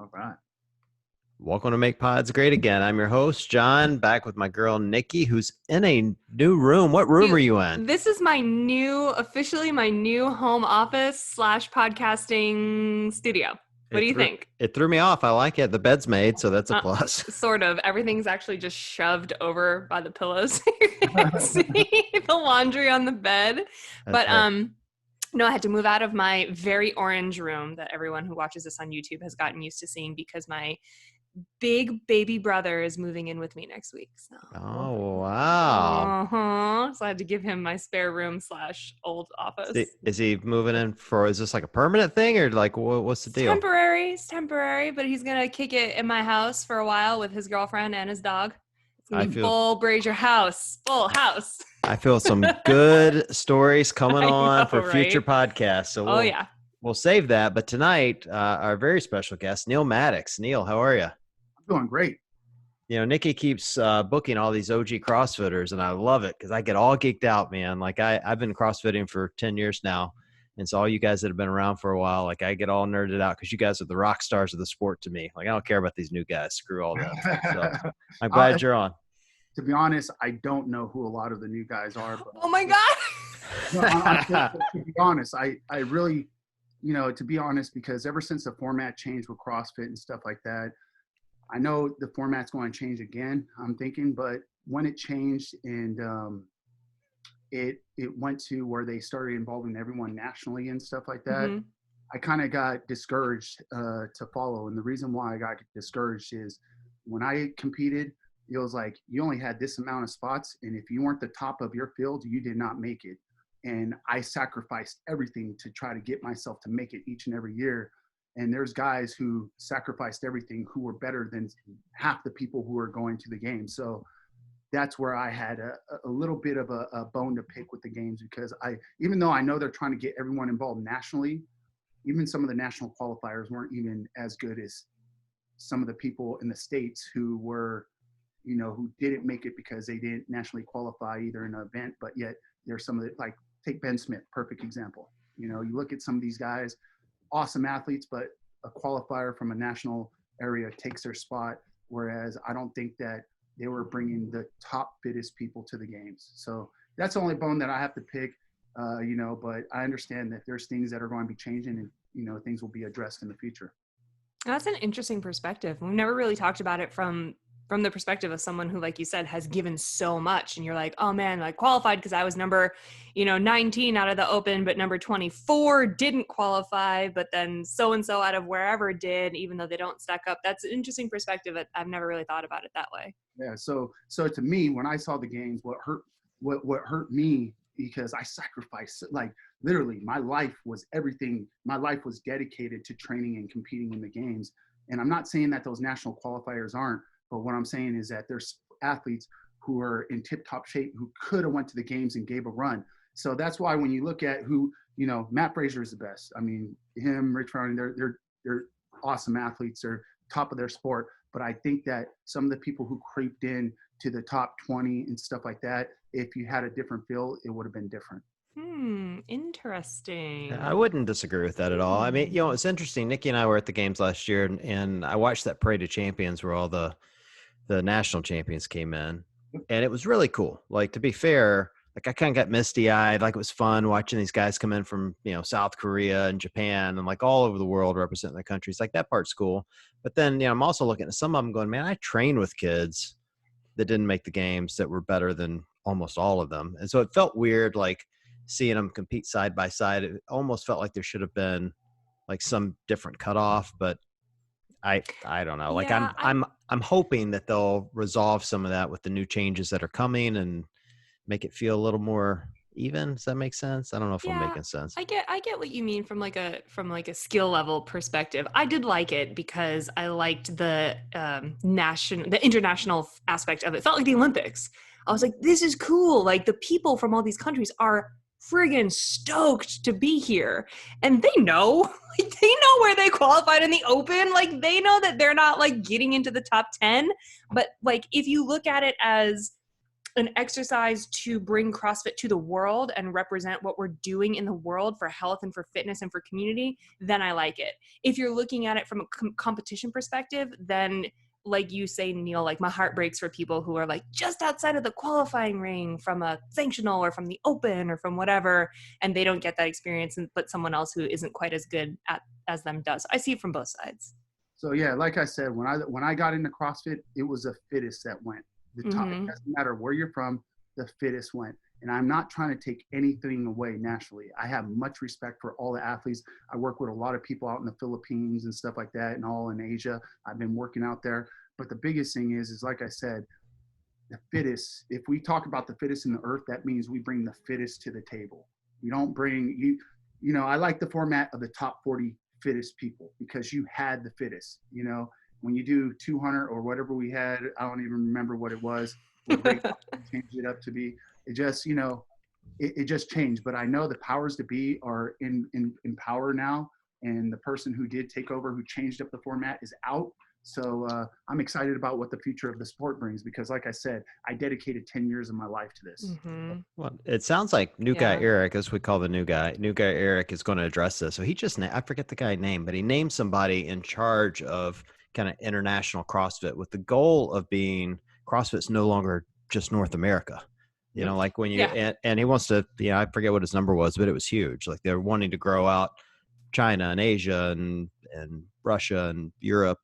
All right. Welcome to Make Pods Great Again. I'm your host, John, back with my girl, Nikki, who's in a new room. What room are you in? This is officially my new home office / podcasting studio. What do you think? It threw me off. I like it. The bed's made, so that's a plus. Sort of. Everything's actually just shoved over by the pillows. You can see the laundry on the bed. No, I had to move out of my very orange room that everyone who watches this on YouTube has gotten used to seeing because my big baby brother is moving in with me next week. So. Oh, wow. So I had to give him my spare room / old office. Is he moving in is this like a permanent thing or like what's the deal? It's temporary, but he's going to kick it in my house for a while with his girlfriend and his dog. It's going to be full Brazier house, full house. I feel some good stories coming on for future podcasts. So we'll save that. But tonight, our very special guest, Neal Maddox. Neal, how are you? I'm doing great. You know, Nikki keeps booking all these OG CrossFitters, and I love it because I get all geeked out, man. Like I've been CrossFitting for 10 years now. And so all you guys that have been around for a while, like I get all nerded out because you guys are the rock stars of the sport to me. Like I don't care about these new guys. Screw all that. So I'm glad you're on. To be honest, I don't know who a lot of the new guys are. But oh my God. To be honest, I really, to be honest, because ever since the format changed with CrossFit and stuff like that, I know the format's going to change again, I'm thinking, but when it changed and it went to where they started involving everyone nationally and stuff like that, I kind of got discouraged to follow. And the reason why I got discouraged is when I competed, it was like you only had this amount of spots, and if you weren't the top of your field, you did not make it. And I sacrificed everything to try to get myself to make it each and every year. And there's guys who sacrificed everything who were better than half the people who were going to the game. So that's where I had a little bit of a bone to pick with the games, because even though I know they're trying to get everyone involved nationally, even some of the national qualifiers weren't even as good as some of the people in the States who were, who didn't make it because they didn't nationally qualify either in an event, but yet there's some of the, like take Ben Smith, perfect example. You look at some of these guys, awesome athletes, but a qualifier from a national area takes their spot. Whereas I don't think that they were bringing the top fittest people to the games. So that's the only bone that I have to pick, but I understand that there's things that are going to be changing and, things will be addressed in the future. That's an interesting perspective. We've never really talked about it from the perspective of someone who, like you said, has given so much, and you're like, oh man, like qualified because I was number, 19 out of the open, but number 24 didn't qualify, but then so-and-so out of wherever did, even though they don't stack up. That's an interesting perspective. I've never really thought about it that way. Yeah. So to me, when I saw the games, what hurt me, because I sacrificed, like literally my life was everything. My life was dedicated to training and competing in the games. And I'm not saying that those national qualifiers aren't, but what I'm saying is that there's athletes who are in tip-top shape who could have went to the games and gave a run. So that's why when you look at who, Matt Frazier is the best. I mean, him, Rich Froning, they're awesome athletes. They're top of their sport. But I think that some of the people who creeped in to the top 20 and stuff like that, if you had a different feel, it would have been different. Interesting. I wouldn't disagree with that at all. I mean, it's interesting. Nikki and I were at the games last year, and I watched that Parade of Champions where all the national champions came in, and it was really cool. Like, to be fair, like I kind of got misty eyed. Like, it was fun watching these guys come in from, South Korea and Japan and like all over the world representing their countries. Like, that part's cool. But then, I'm also looking at some of them going, man, I trained with kids that didn't make the games that were better than almost all of them. And so it felt weird, like seeing them compete side by side. It almost felt like there should have been like some different cutoff, but I don't know. Like, yeah, I'm hoping that they'll resolve some of that with the new changes that are coming and make it feel a little more even. Does that make sense? I don't know if I'm making sense. I get what you mean from like a skill level perspective. I did like it because I liked the international aspect of it. It felt like the Olympics. I was like, this is cool. Like, the people from all these countries are friggin' stoked to be here, and they know where they qualified in the open. Like, they know that they're not like getting into the top 10, but like if you look at it as an exercise to bring CrossFit to the world and represent what we're doing in the world for health and for fitness and for community, then I like it. If you're looking at it from a competition perspective, then like you say, Neal, like my heart breaks for people who are like just outside of the qualifying ring from a sanctional or from the open or from whatever, and they don't get that experience, but someone else who isn't quite as good as them does. I see it from both sides. So yeah, like I said, when I got into CrossFit, it was the fittest that went. The top, it doesn't matter where you're from, the fittest went. And I'm not trying to take anything away nationally. I have much respect for all the athletes. I work with a lot of people out in the Philippines and stuff like that, and all in Asia. I've been working out there. But the biggest thing is like I said, the fittest. If we talk about the fittest in the earth, that means we bring the fittest to the table. You don't bring you know, I like the format of the top 40 fittest people because you had the fittest. You know, when you do 200 or whatever we had, I don't even remember what it was. Changed it up to be. It just, you know, it just changed. But I know the powers to be are in power now, and the person who did take over, who changed up the format, is out. So I'm excited about what the future of the sport brings because, like I said, I dedicated 10 years of my life to this. Well, it sounds like new guy Eric, as we call the new guy Eric, is going to address this. So he just, I forget the guy's name, but he named somebody in charge of kind of international CrossFit with the goal of being CrossFit's no longer just North America. You know, like when you, and he wants to, you know, I forget what his number was, but it was huge. Like they're wanting to grow out China and Asia and Russia and Europe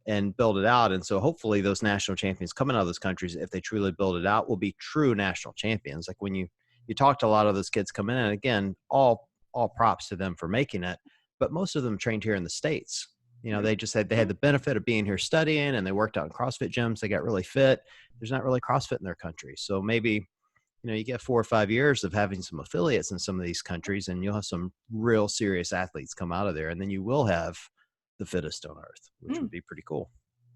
and build it out. And so hopefully those national champions coming out of those countries, if they truly build it out, will be true national champions. Like when you talk to a lot of those kids coming in, and again, all props to them for making it, but most of them trained here in the States. You know, they had the benefit of being here studying, and they worked out in CrossFit gyms. They got really fit. There's not really CrossFit in their country. So maybe, you know, you get 4 or 5 years of having some affiliates in some of these countries, and you'll have some real serious athletes come out of there. And then you will have the fittest on earth, which would be pretty cool.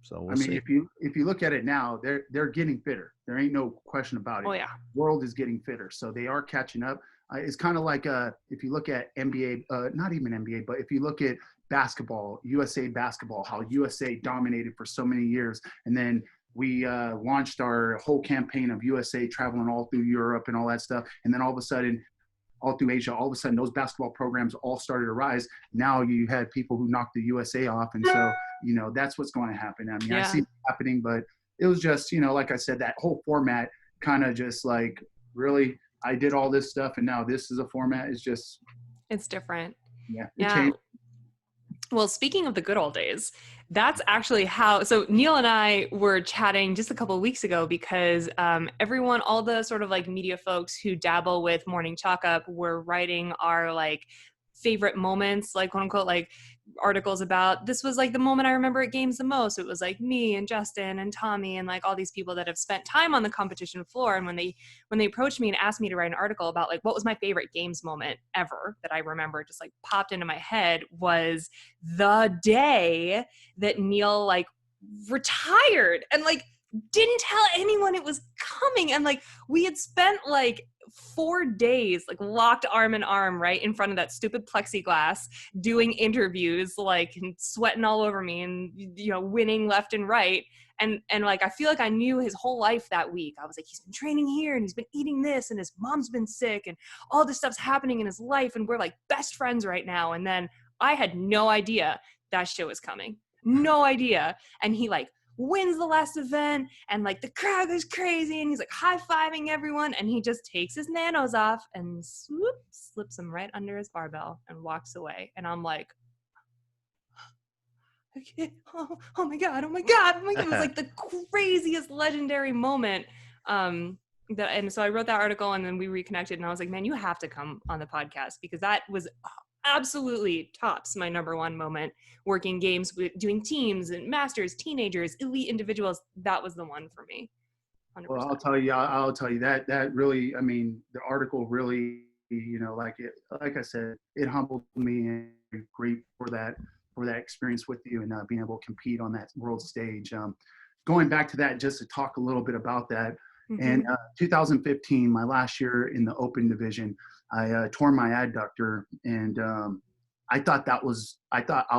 So we'll see. If you look at it now, they're getting fitter. There ain't no question about it. Oh yeah. World is getting fitter. So they are catching up. It's kind of like if you look at NBA, not even NBA, but if you look at basketball, USA basketball, how USA dominated for so many years. And then we launched our whole campaign of USA traveling all through Europe and all that stuff. And then all of a sudden, all through Asia, all of a sudden those basketball programs all started to rise. Now you had people who knocked the USA off. And so, you know, that's what's going to happen. I mean, I see it happening, but it was just, you know, like I said, that whole format kind of just like, really, I did all this stuff and now this is a format. It's different. Yeah. It changed. Well, speaking of the good old days, that's actually how, so Neal and I were chatting just a couple of weeks ago because everyone, all the sort of like media folks who dabble with Morning Chalk Up were writing our like favorite moments, like quote unquote, like articles about this was like the moment I remember at games the most. It was like me and Justin and Tommy and like all these people that have spent time on the competition floor. And when they approached me and asked me to write an article about like what was my favorite games moment ever that I remember just like popped into my head was the day that Neal like retired and like didn't tell anyone it was coming. And like we had spent like 4 days like locked arm in arm right in front of that stupid plexiglass doing interviews like and sweating all over me and, you know, winning left and right. And like I feel like I knew his whole life that week. I was like, he's been training here and he's been eating this and his mom's been sick and all this stuff's happening in his life and we're like best friends right now. And then I had no idea that shit was coming. No idea. And he like wins the last event and like the crowd goes crazy and he's like high-fiving everyone and he just takes his nanos off and swoop, slips them right under his barbell and walks away. And I'm like, okay, oh my God. It was like the craziest legendary moment. And so I wrote that article and then we reconnected and I was like, man, you have to come on the podcast because that was absolutely tops my number one moment working games with doing teams and masters, teenagers, elite individuals. That was the one for me. 100%. Well, I'll tell you that really, I mean, the article really, you know, like I said, it humbled me and I'm grateful for that experience with you and being able to compete on that world stage. Going back to that, just to talk a little bit about that. Mm-hmm. And 2015, my last year in the open division, I tore my adductor and I thought I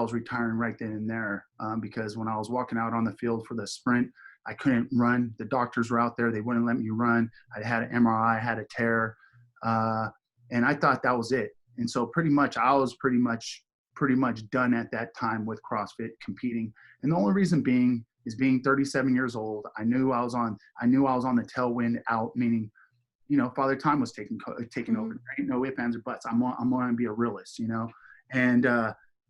was retiring right then and there because when I was walking out on the field for the sprint, I couldn't run. The doctors were out there. They wouldn't let me run. I had an MRI, I had a tear. And I thought that was it. And so pretty much I was pretty much done at that time with CrossFit competing. And the only reason being is being 37 years old. I knew I was on the tailwind out, meaning, Father Time was taking over. There ain't no ifs, ands, or buts. I'm going to be a realist, and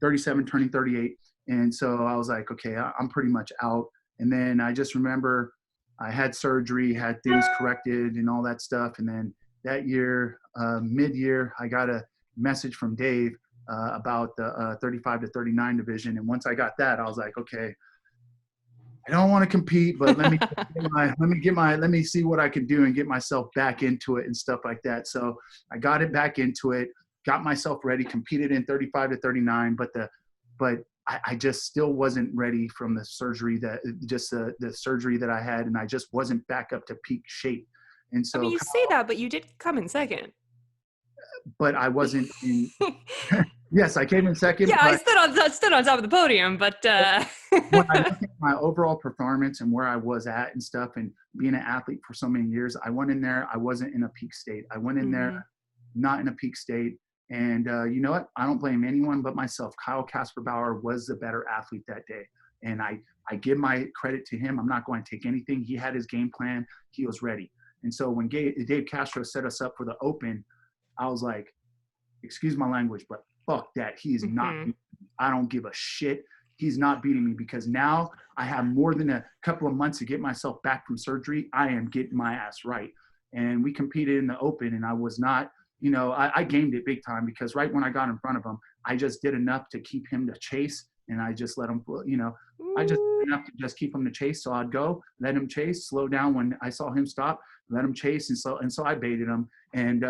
37 turning 38. And so I was like, okay, I'm pretty much out. And then I just remember I had surgery, had things corrected and all that stuff. And then that year, mid-year, I got a message from Dave about the 35 to 39 division. And once I got that, I was like, okay, I don't want to compete, but let me see what I can do and get myself back into it and stuff like that. So I got it back into it, got myself ready, competed in 35 to 39, but I just still wasn't ready from the surgery the surgery that I had. And I just wasn't back up to peak shape. And so, I mean, you say that, but you did come in second. But I wasn't in. Yes, I came in second. Yeah, I stood on top of the podium, but when I look at my overall performance and where I was at and stuff, and being an athlete for so many years, I went in there. I wasn't in a peak state. I went in there not in a peak state. And you know what? I don't blame anyone but myself. Kyle Kasper-Bauer was the better athlete that day. And I give my credit to him. I'm not going to take anything. He had his game plan. He was ready. And so when Dave Castro set us up for the Open, I was like, excuse my language, but fuck that. He is not beating me. I don't give a shit. He's not beating me, because now I have more than a couple of months to get myself back from surgery. I am getting my ass right. And we competed in the Open, and I was not, I gamed it big time, because right when I got in front of him, I just did enough to keep him to chase, and I just let him, I just did enough to just keep him to chase. So I'd go, let him chase, slow down when I saw him stop, let him chase. And so I baited him. And,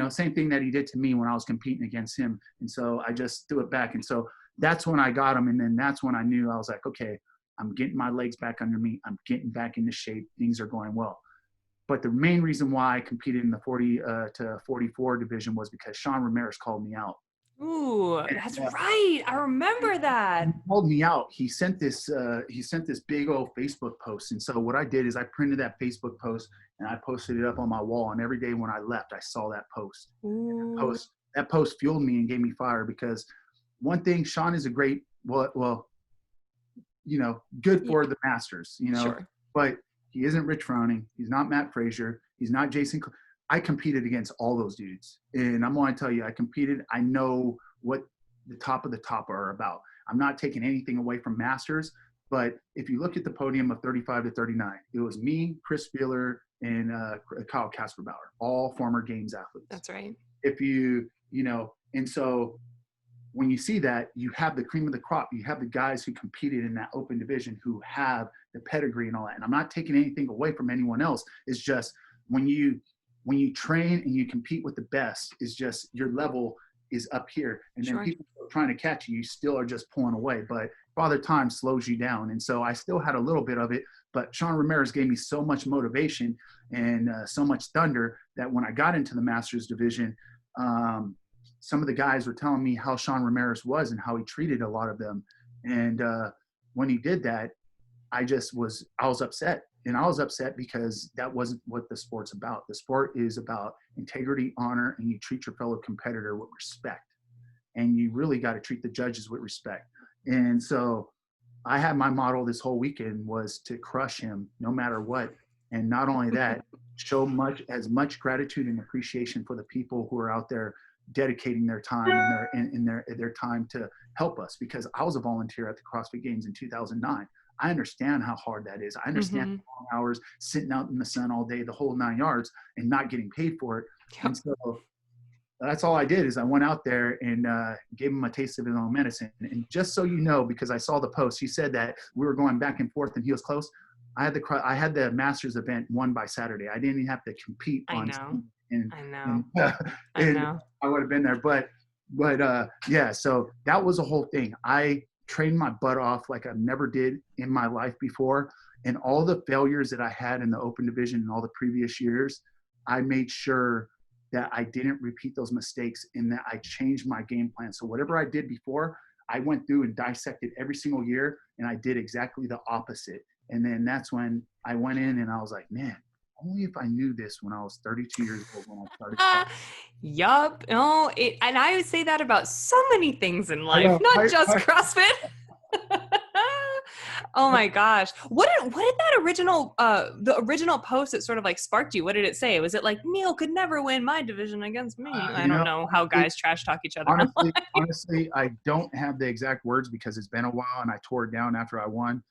same thing that he did to me when I was competing against him. And so I just threw it back. And so that's when I got him. And then that's when I knew, I was like, okay, I'm getting my legs back under me. I'm getting back into shape. Things are going well. But the main reason why I competed in the 40 to 44 division was because Sean Ramirez called me out. Ooh, that's right. I remember that. He called me out. He sent this big old Facebook post. And so what I did is I printed that Facebook post and I posted it up on my wall. And every day when I left, I saw that post. That post fueled me and gave me fire, because one thing, Sean is a great, good for the Masters, Sure. But he isn't Rich Froning. He's not Matt Frazier. He's not Jason. I competed against all those dudes. And I'm going to tell you, I know what the top of the top are about. I'm not taking anything away from Masters, but if you look at the podium of 35 to 39, it was me, Chris Spieler, and Kyle Kasper-Bauer, all former games athletes. That's right. If and so when you see that, you have the cream of the crop. You have the guys who competed in that Open division who have the pedigree and all that. And I'm not taking anything away from anyone else. It's just when you train and you compete with the best, is just your level is up here. And then people are trying to catch you, you still are just pulling away. But Father Time slows you down. And so I still had a little bit of it, but Sean Ramirez gave me so much motivation and so much thunder that when I got into the Masters division, some of the guys were telling me how Sean Ramirez was and how he treated a lot of them. And when he did that, I was upset. And I was upset because that wasn't what the sport's about. The sport is about integrity, honor, and you treat your fellow competitor with respect. And you really got to treat the judges with respect. And so I had my motto this whole weekend was to crush him no matter what. And not only that, show as much gratitude and appreciation for the people who are out there dedicating their time and their time to help us, because I was a volunteer at the CrossFit Games in 2009. I understand how hard that is. I understand the long hours, sitting out in the sun all day, the whole 9 yards, and not getting paid for it. Yep. And so that's all I did is I went out there and gave him a taste of his own medicine. And just so you know, because I saw the post, he said that we were going back and forth and he was close. I had the Masters event won by Saturday. I didn't even have to compete on. I know. I would have been there, but yeah. So that was a whole thing. I trained my butt off like I never did in my life before, and all the failures that I had in the Open division in all the previous years, I made sure that I didn't repeat those mistakes and that I changed my game plan. So whatever I did before, I went through and dissected every single year, and I did exactly the opposite. And then that's when I went in and I was like, man, only if I knew this when I was 32 years old when I started CrossFit. Yup. No, and I would say that about so many things in I life, know. not just CrossFit. Oh my gosh. What did that original the original post that sort of like sparked you? What did it say? Was it like Neal could never win my division against me? I don't know how guys trash talk each other. Honestly, I don't have the exact words because it's been a while and I tore it down after I won.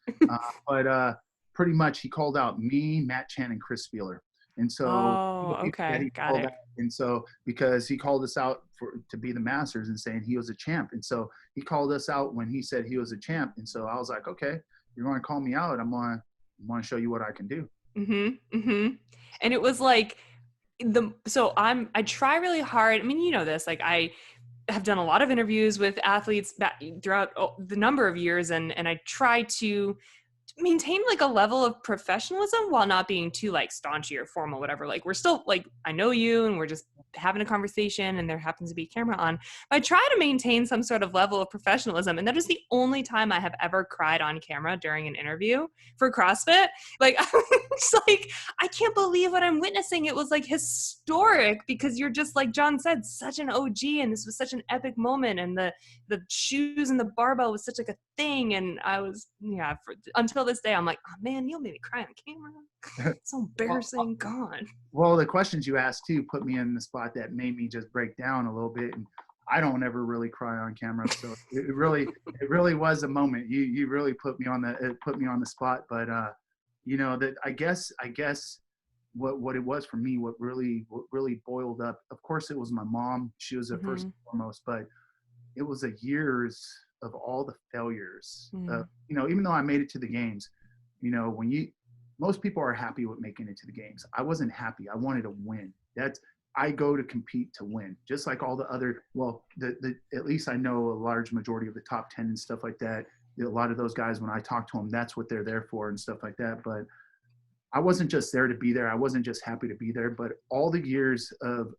But pretty much he called out me, Matt Chan, and Chris Spieler. And so, oh, okay, got it. And so, because he called us out to be the Masters and saying he was a champ. And so he called us out when he said he was a champ. And so I was like, okay, you're going to call me out. I'm going to show you what I can do. Mm-hmm. Mm-hmm. And it was like I try really hard. I mean, you know this, like I have done a lot of interviews with athletes throughout the number of years. And I try to maintain like a level of professionalism while not being too like staunchy or formal, whatever. Like we're still like, I know you and we're just having a conversation and there happens to be a camera on. But I try to maintain some sort of level of professionalism. And that is the only time I have ever cried on camera during an interview for CrossFit. Like, it's like, I can't believe what I'm witnessing. It was like historic because you're just like John said, such an OG and this was such an epic moment. And the shoes and the barbell was such like a thing. And I was, until this day, I'm like, oh man, Neal made me cry on camera. It's so embarrassing. God. Well, the questions you asked too put me in the spot that made me just break down a little bit. And I don't ever really cry on camera, so it really was a moment. You really put me on the spot. But that I guess what it was for me, what really boiled up. Of course, it was my mom. She was the first and foremost, but it was the years of all the failures. Even though I made it to the games, most people are happy with making it to the games. I wasn't happy. I wanted to win. I go to compete to win, just like all the other. Well, at least I know a large majority of the top 10 and stuff like that. A lot of those guys, when I talk to them, that's what they're there for and stuff like that. But I wasn't just there to be there. I wasn't just happy to be there. But all the years of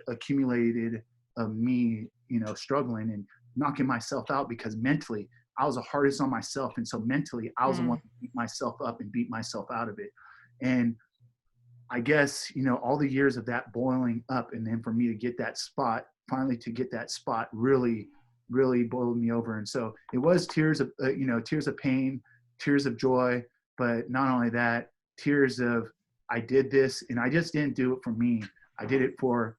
accumulated of me, struggling and knocking myself out because mentally I was the hardest on myself. And so mentally I was the one to beat myself up and beat myself out of it. And I guess, all the years of that boiling up and then for me to get that spot, finally to get that spot really, really boiled me over. And so it was tears of pain, tears of joy, but not only that, tears of I did this and I just didn't do it for me. I did it for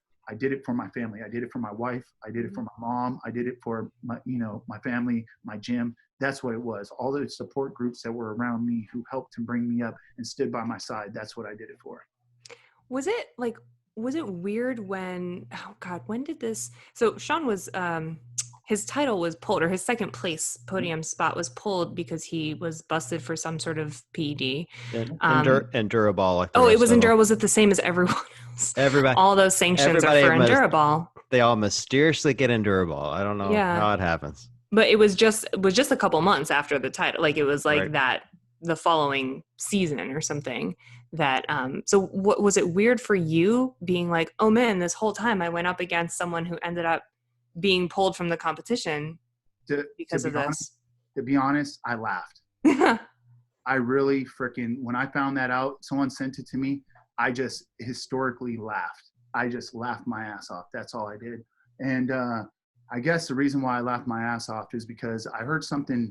my family. I did it for my wife. I did it for my mom. I did it for my family, my gym. That's what it was. All the support groups that were around me who helped to bring me up and stood by my side. That's what I did it for. Was it weird when did this? So Sean was, his title was pulled, or his second place podium spot was pulled because he was busted for some sort of PED. Enduroball. Like it was Enduro. Was it the same as everyone else? Everybody. All those sanctions are for Enduroball. They all mysteriously get Enduroball. I don't know how it happens. But it was just a couple months after the title. Like it was like that the following season or something. That so what was it weird for you being like, oh man, this whole time I went up against someone who ended up being pulled from the competition because of this? To be honest, I laughed. I really when I found that out, someone sent it to me, I just historically laughed. I just laughed my ass off. That's all I did. And I guess the reason why I laughed my ass off is because I heard something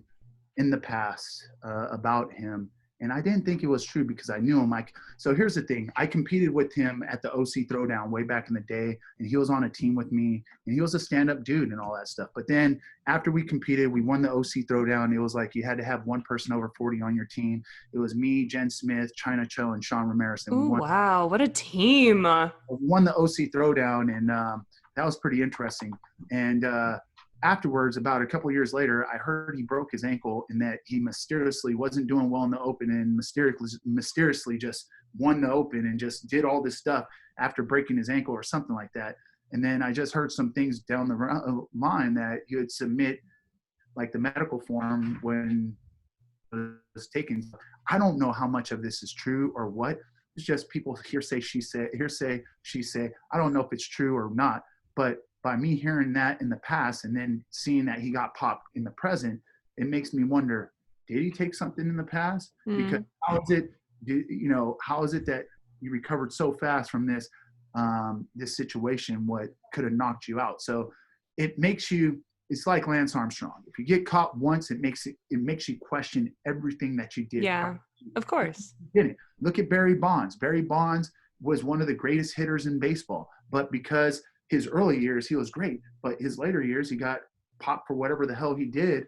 in the past about him. And I didn't think it was true because I knew him. So here's the thing. I competed with him at the OC Throwdown way back in the day, and he was on a team with me, and he was a stand-up dude and all that stuff. But then after we competed, we won the OC Throwdown. It was like you had to have one person over 40 on your team. It was me, Jen Smith, China Cho, and Sean Ramirez. And wow, what a team. We won the OC Throwdown, and that was pretty interesting. And afterwards, about a couple of years later, I heard he broke his ankle and that he mysteriously wasn't doing well in the open and mysteriously just won the open and just did all this stuff after breaking his ankle or something like that. And then I just heard some things down the line that he would submit like the medical form when it was taken. I don't know how much of this is true or what. It's just people hearsay, she say. I don't know if it's true or not, but by me hearing that in the past and then seeing that he got popped in the present, it makes me wonder, did he take something in the past? Because how is it, how is it that you recovered so fast from this, this situation, what could have knocked you out? So it makes you, it's like Lance Armstrong. If you get caught once, it makes you question everything that you did. Yeah, of course. Look at Barry Bonds. Barry Bonds was one of the greatest hitters in baseball, but because his early years, he was great, but his later years, he got popped for whatever the hell he did.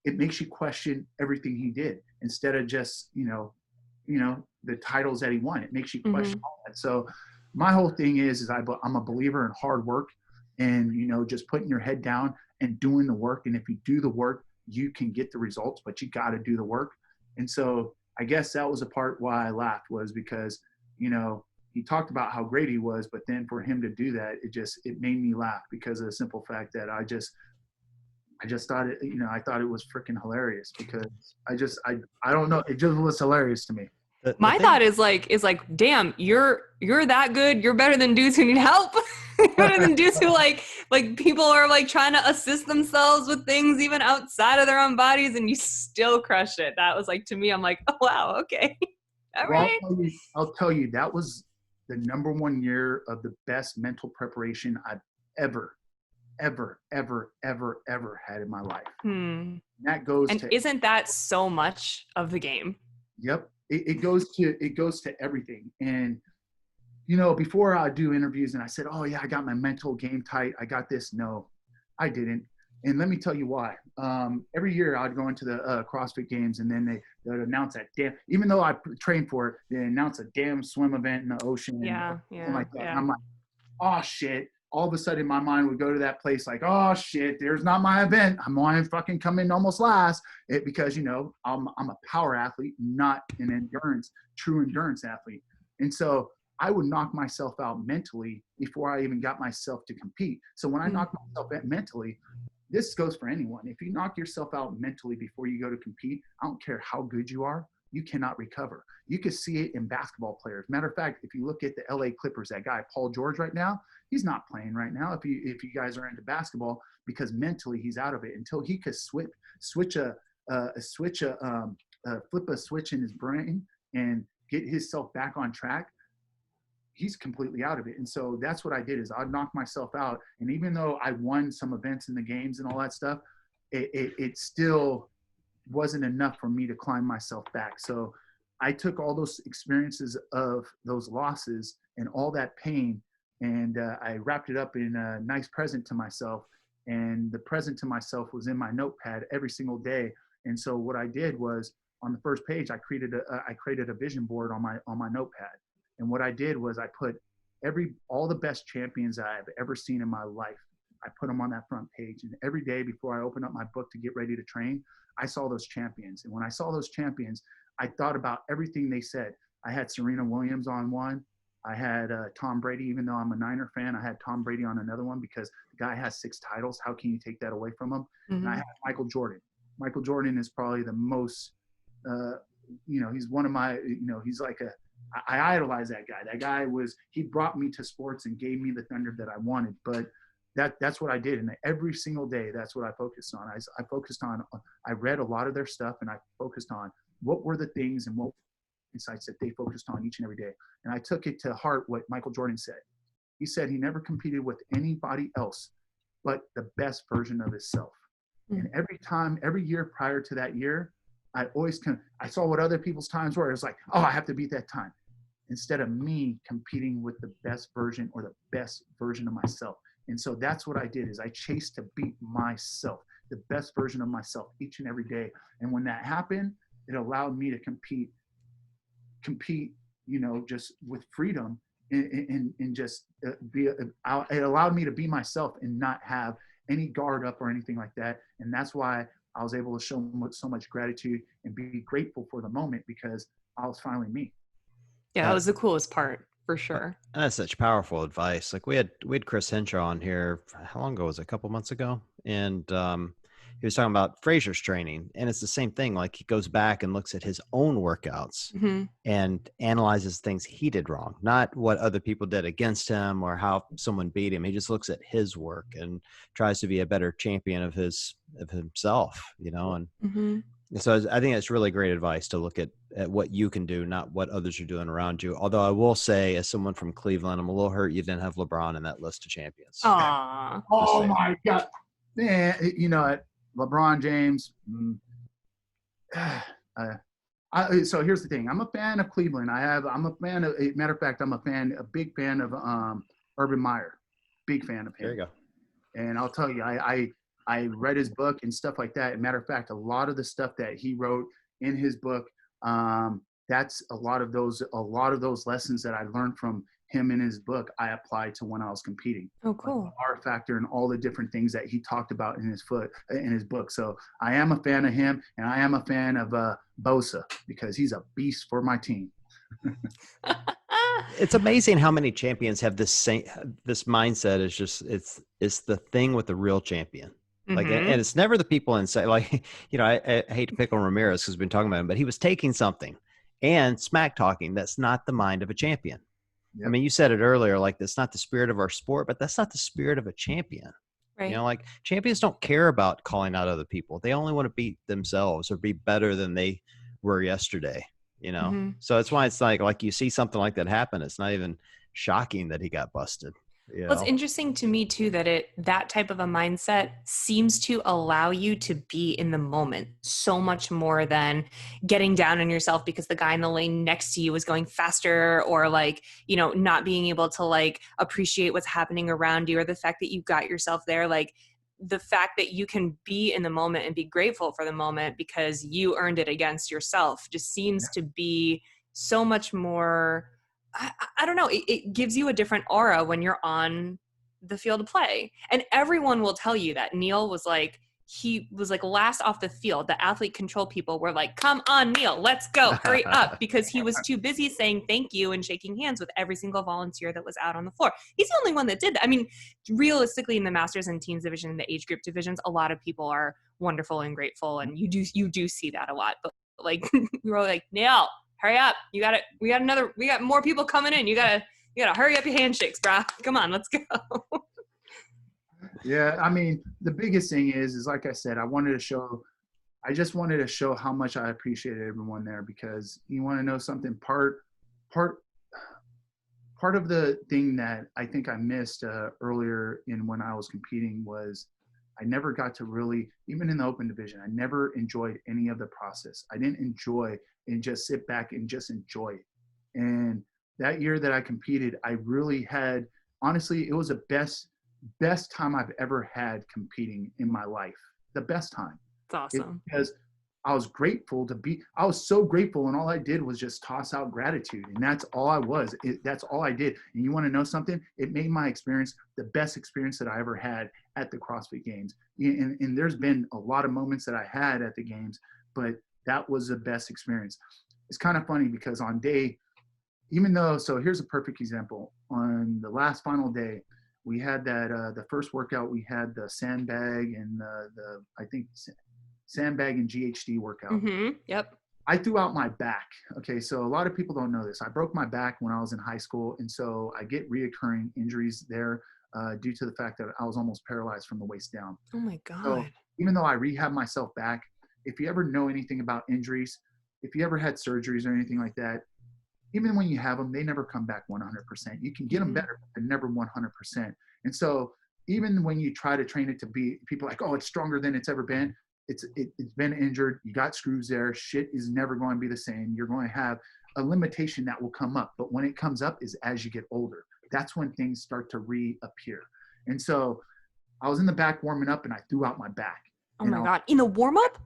It makes you question everything he did instead of just, the titles that he won. It makes you question all that. So my whole thing is I'm a believer in hard work and, just putting your head down and doing the work. And if you do the work, you can get the results, but you got to do the work. And so I guess that was a part why I laughed, was because, he talked about how great he was, but then for him to do that, it made me laugh because of the simple fact that I just thought it, I thought it was freaking hilarious because I don't know. It just was hilarious to me. My thought is like, damn, you're that good. You're better than dudes who need help. Better than dudes who like people are like trying to assist themselves with things even outside of their own bodies, and you still crush it. That was like, to me, I'm like, oh wow, okay. All right. I'll tell you, that was the number one year of the best mental preparation I've ever had in my life. That goes and isn't that so much of the game? Yep. It goes to everything. And, before I do interviews and I said, oh yeah, I got my mental game tight, I got this. No, I didn't. And let me tell you why. Every year I'd go into the CrossFit games and then they would announce that even though I trained for it, they announce a damn swim event in the ocean. Yeah. Like that. And I'm like, oh shit. All of a sudden my mind would go to that place like, oh shit, there's not my event. I'm going to fucking come in almost last because, I'm a power athlete, not an true endurance athlete. And so I would knock myself out mentally before I even got myself to compete. So when I knock myself out mentally, this goes for anyone. If you knock yourself out mentally before you go to compete, I don't care how good you are, you cannot recover. You can see it in basketball players. Matter of fact, if you look at the LA Clippers, that guy, Paul George, right now, he's not playing right now if you guys are into basketball because mentally he's out of it until he could flip a switch in his brain and get himself back on track. He's completely out of it. And so that's what I did is I'd knock myself out. And even though I won some events in the games and all that stuff, it still wasn't enough for me to climb myself back. So I took all those experiences of those losses and all that pain, and I wrapped it up in a nice present to myself. And the present to myself was in my notepad every single day. And so what I did was on the first page, I created a vision board on my notepad. And what I did was I put all the best champions I've ever seen in my life. I put them on that front page. And every day before I opened up my book to get ready to train, I saw those champions. And when I saw those champions, I thought about everything they said. I had Serena Williams on one. I had Tom Brady, even though I'm a Niner fan, I had Tom Brady on another one because the guy has 6 titles. How can you take that away from him? And I had Michael Jordan. Michael Jordan is probably the most, he's one of my, he's like I idolize that guy. That guy he brought me to sports and gave me the thunder that I wanted. But that's what I did. And every single day, that's what I focused on. I read a lot of their stuff and I focused on what were the things and what insights that they focused on each and every day. And I took it to heart what Michael Jordan said. He said he never competed with anybody else but the best version of himself. And every year prior to that year, I saw what other people's times were. It was like, oh, I have to beat that time. Instead of me competing with the best version or the best version of myself. And so that's what I did is I chased to beat myself, the best version of myself each and every day. And when that happened, it allowed me to compete, just with freedom and just it allowed me to be myself and not have any guard up or anything like that. And that's why I was able to show so much gratitude and be grateful for the moment because I was finally me. Yeah, that was the coolest part for sure. And that's such powerful advice. Like we had Chris Henshaw on here. How long ago was it? A couple months ago. And he was talking about Fraser's training, and it's the same thing. Like he goes back and looks at his own workouts and analyzes things he did wrong, not what other people did against him or how someone beat him. He just looks at his work and tries to be a better champion of himself, and So I think that's really great advice to look at what you can do, not what others are doing around you. Although I will say, as someone from Cleveland, I'm a little hurt you didn't have LeBron in that list of champions. Aw. Oh my God, man! You know what, LeBron James. So here's the thing. I'm a fan of Cleveland. I'm a fan of. Matter of fact, I'm a big fan of Urban Meyer. Big fan of him. There you go. And I'll tell you, I read his book and stuff like that. And matter of fact, a lot of the stuff that he wrote in his book, that's a lot of those lessons that I learned from him in his book, I applied to when I was competing. Oh, cool. Like the R factor and all the different things that he talked about in his book. So I am a fan of him, and I am a fan of Bosa because he's a beast for my team. It's amazing how many champions have this mindset. Is just it's the thing with the real champion. Like, Mm-hmm. and it's never the people inside. Like, you know, I hate to pick on Ramirez because we've been talking about him, but he was taking something and smack talking. That's not the mind of a champion. Yep. I mean, you said it earlier, like that's not the spirit of our sport, but that's not the spirit of a champion. Right. You know, like champions don't care about calling out other people. They only want to beat themselves or be better than they were yesterday. You know, Mm-hmm. so that's why it's like you see something like that happen. It's not even shocking that he got busted. You know? Well, it's interesting to me too that type of a mindset seems to allow you to be in the moment so much more than getting down on yourself because the guy in the lane next to you is going faster, or like, you know, not being able to like appreciate what's happening around you, or the fact that you got yourself there. Like the fact that you can be in the moment and be grateful for the moment because you earned it against yourself just seems to be so much more. I don't know. It gives you a different aura when you're on the field of play. And everyone will tell you that. Neal was like, he was like last off the field. The athlete control people were like, come on, Neal, let's go, hurry up. Because he was too busy saying thank you and shaking hands with every single volunteer that was out on the floor. He's the only one that did that. I mean, realistically, in the masters and teens division, in the age group divisions, a lot of people are wonderful and grateful. And you do see that a lot. But like, we were like, Neal, hurry up. We got more people coming in. You gotta hurry up your handshakes, bro. Come on, let's go. Yeah, I mean, the biggest thing is like I said, I just wanted to show how much I appreciated everyone there, because you want to know something, part of the thing that I think I missed earlier in when I was competing was I never got to really, even in the open division, I never enjoyed any of the process. I didn't enjoy and just sit back and just enjoy it. And that year that I competed, I really had, honestly, it was the best time I've ever had competing in my life. The best time. It's awesome. Because I was so grateful, and all I did was just toss out gratitude. And that's all I was. That's all I did. And you want to know something? It made my experience the best experience that I ever had at the CrossFit Games. And there's been a lot of moments that I had at the games, but that was the best experience. It's kind of funny because on day, so here's a perfect example. On the last final day, we had that, the first workout, we had the sandbag and I think sandbag and GHD workout. Mm-hmm. Yep. I threw out my back. Okay. So a lot of people don't know this. I broke my back when I was in high school. And so I get reoccurring injuries there due to the fact that I was almost paralyzed from the waist down. Oh my God. So even though I rehab myself back, if you ever know anything about injuries, if you ever had surgeries or anything like that, even when you have them, they never come back 100%. You can get them better, but never 100%. And so even when you try to train it to be, people are like, oh, it's stronger than it's ever been. It's been injured. You got screws there. Shit is never going to be the same. You're going to have a limitation that will come up. But when it comes up is as you get older. That's when things start to reappear. And so I was in the back warming up and I threw out my back. Oh my God. In the warm-up?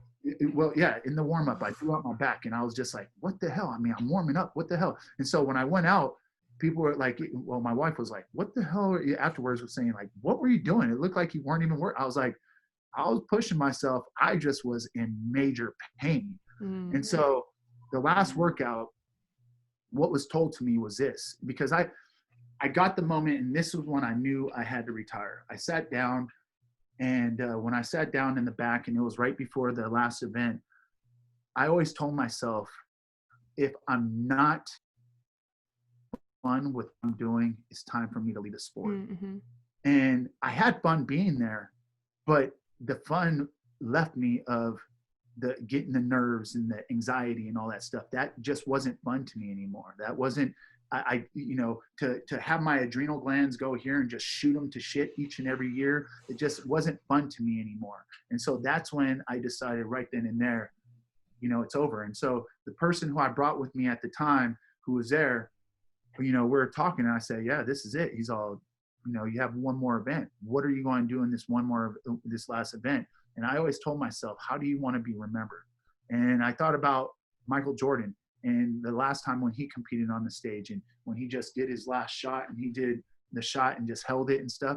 Well, yeah, in the warm up, I threw out my back and I was just like, what the hell? I mean, I'm warming up. What the hell? And so when I went out, people were like, well, my wife was like, what the hell? Afterwards was saying like, what were you doing? It looked like you weren't even working. I was like, I was pushing myself. I just was in major pain. Mm-hmm. And so the last workout, what was told to me was this, because I got the moment, and this was when I knew I had to retire. I sat down. And when I sat down in the back, and it was right before the last event, I always told myself, if I'm not fun with what I'm doing, it's time for me to leave the sport. Mm-hmm. And I had fun being there, but the fun left me of, the getting the nerves and the anxiety and all that stuff. That just wasn't fun to me anymore. That wasn't, to have my adrenal glands go here and just shoot them to shit each and every year. It just wasn't fun to me anymore. And so that's when I decided right then and there, it's over. And so the person who I brought with me at the time, who was there, we're talking and I say, yeah, this is it. He's all, you have one more event. What are you going to do in this last event? And I always told myself, how do you want to be remembered? And I thought about Michael Jordan and the last time when he competed on the stage and when he just did his last shot and he did the shot and just held it and stuff,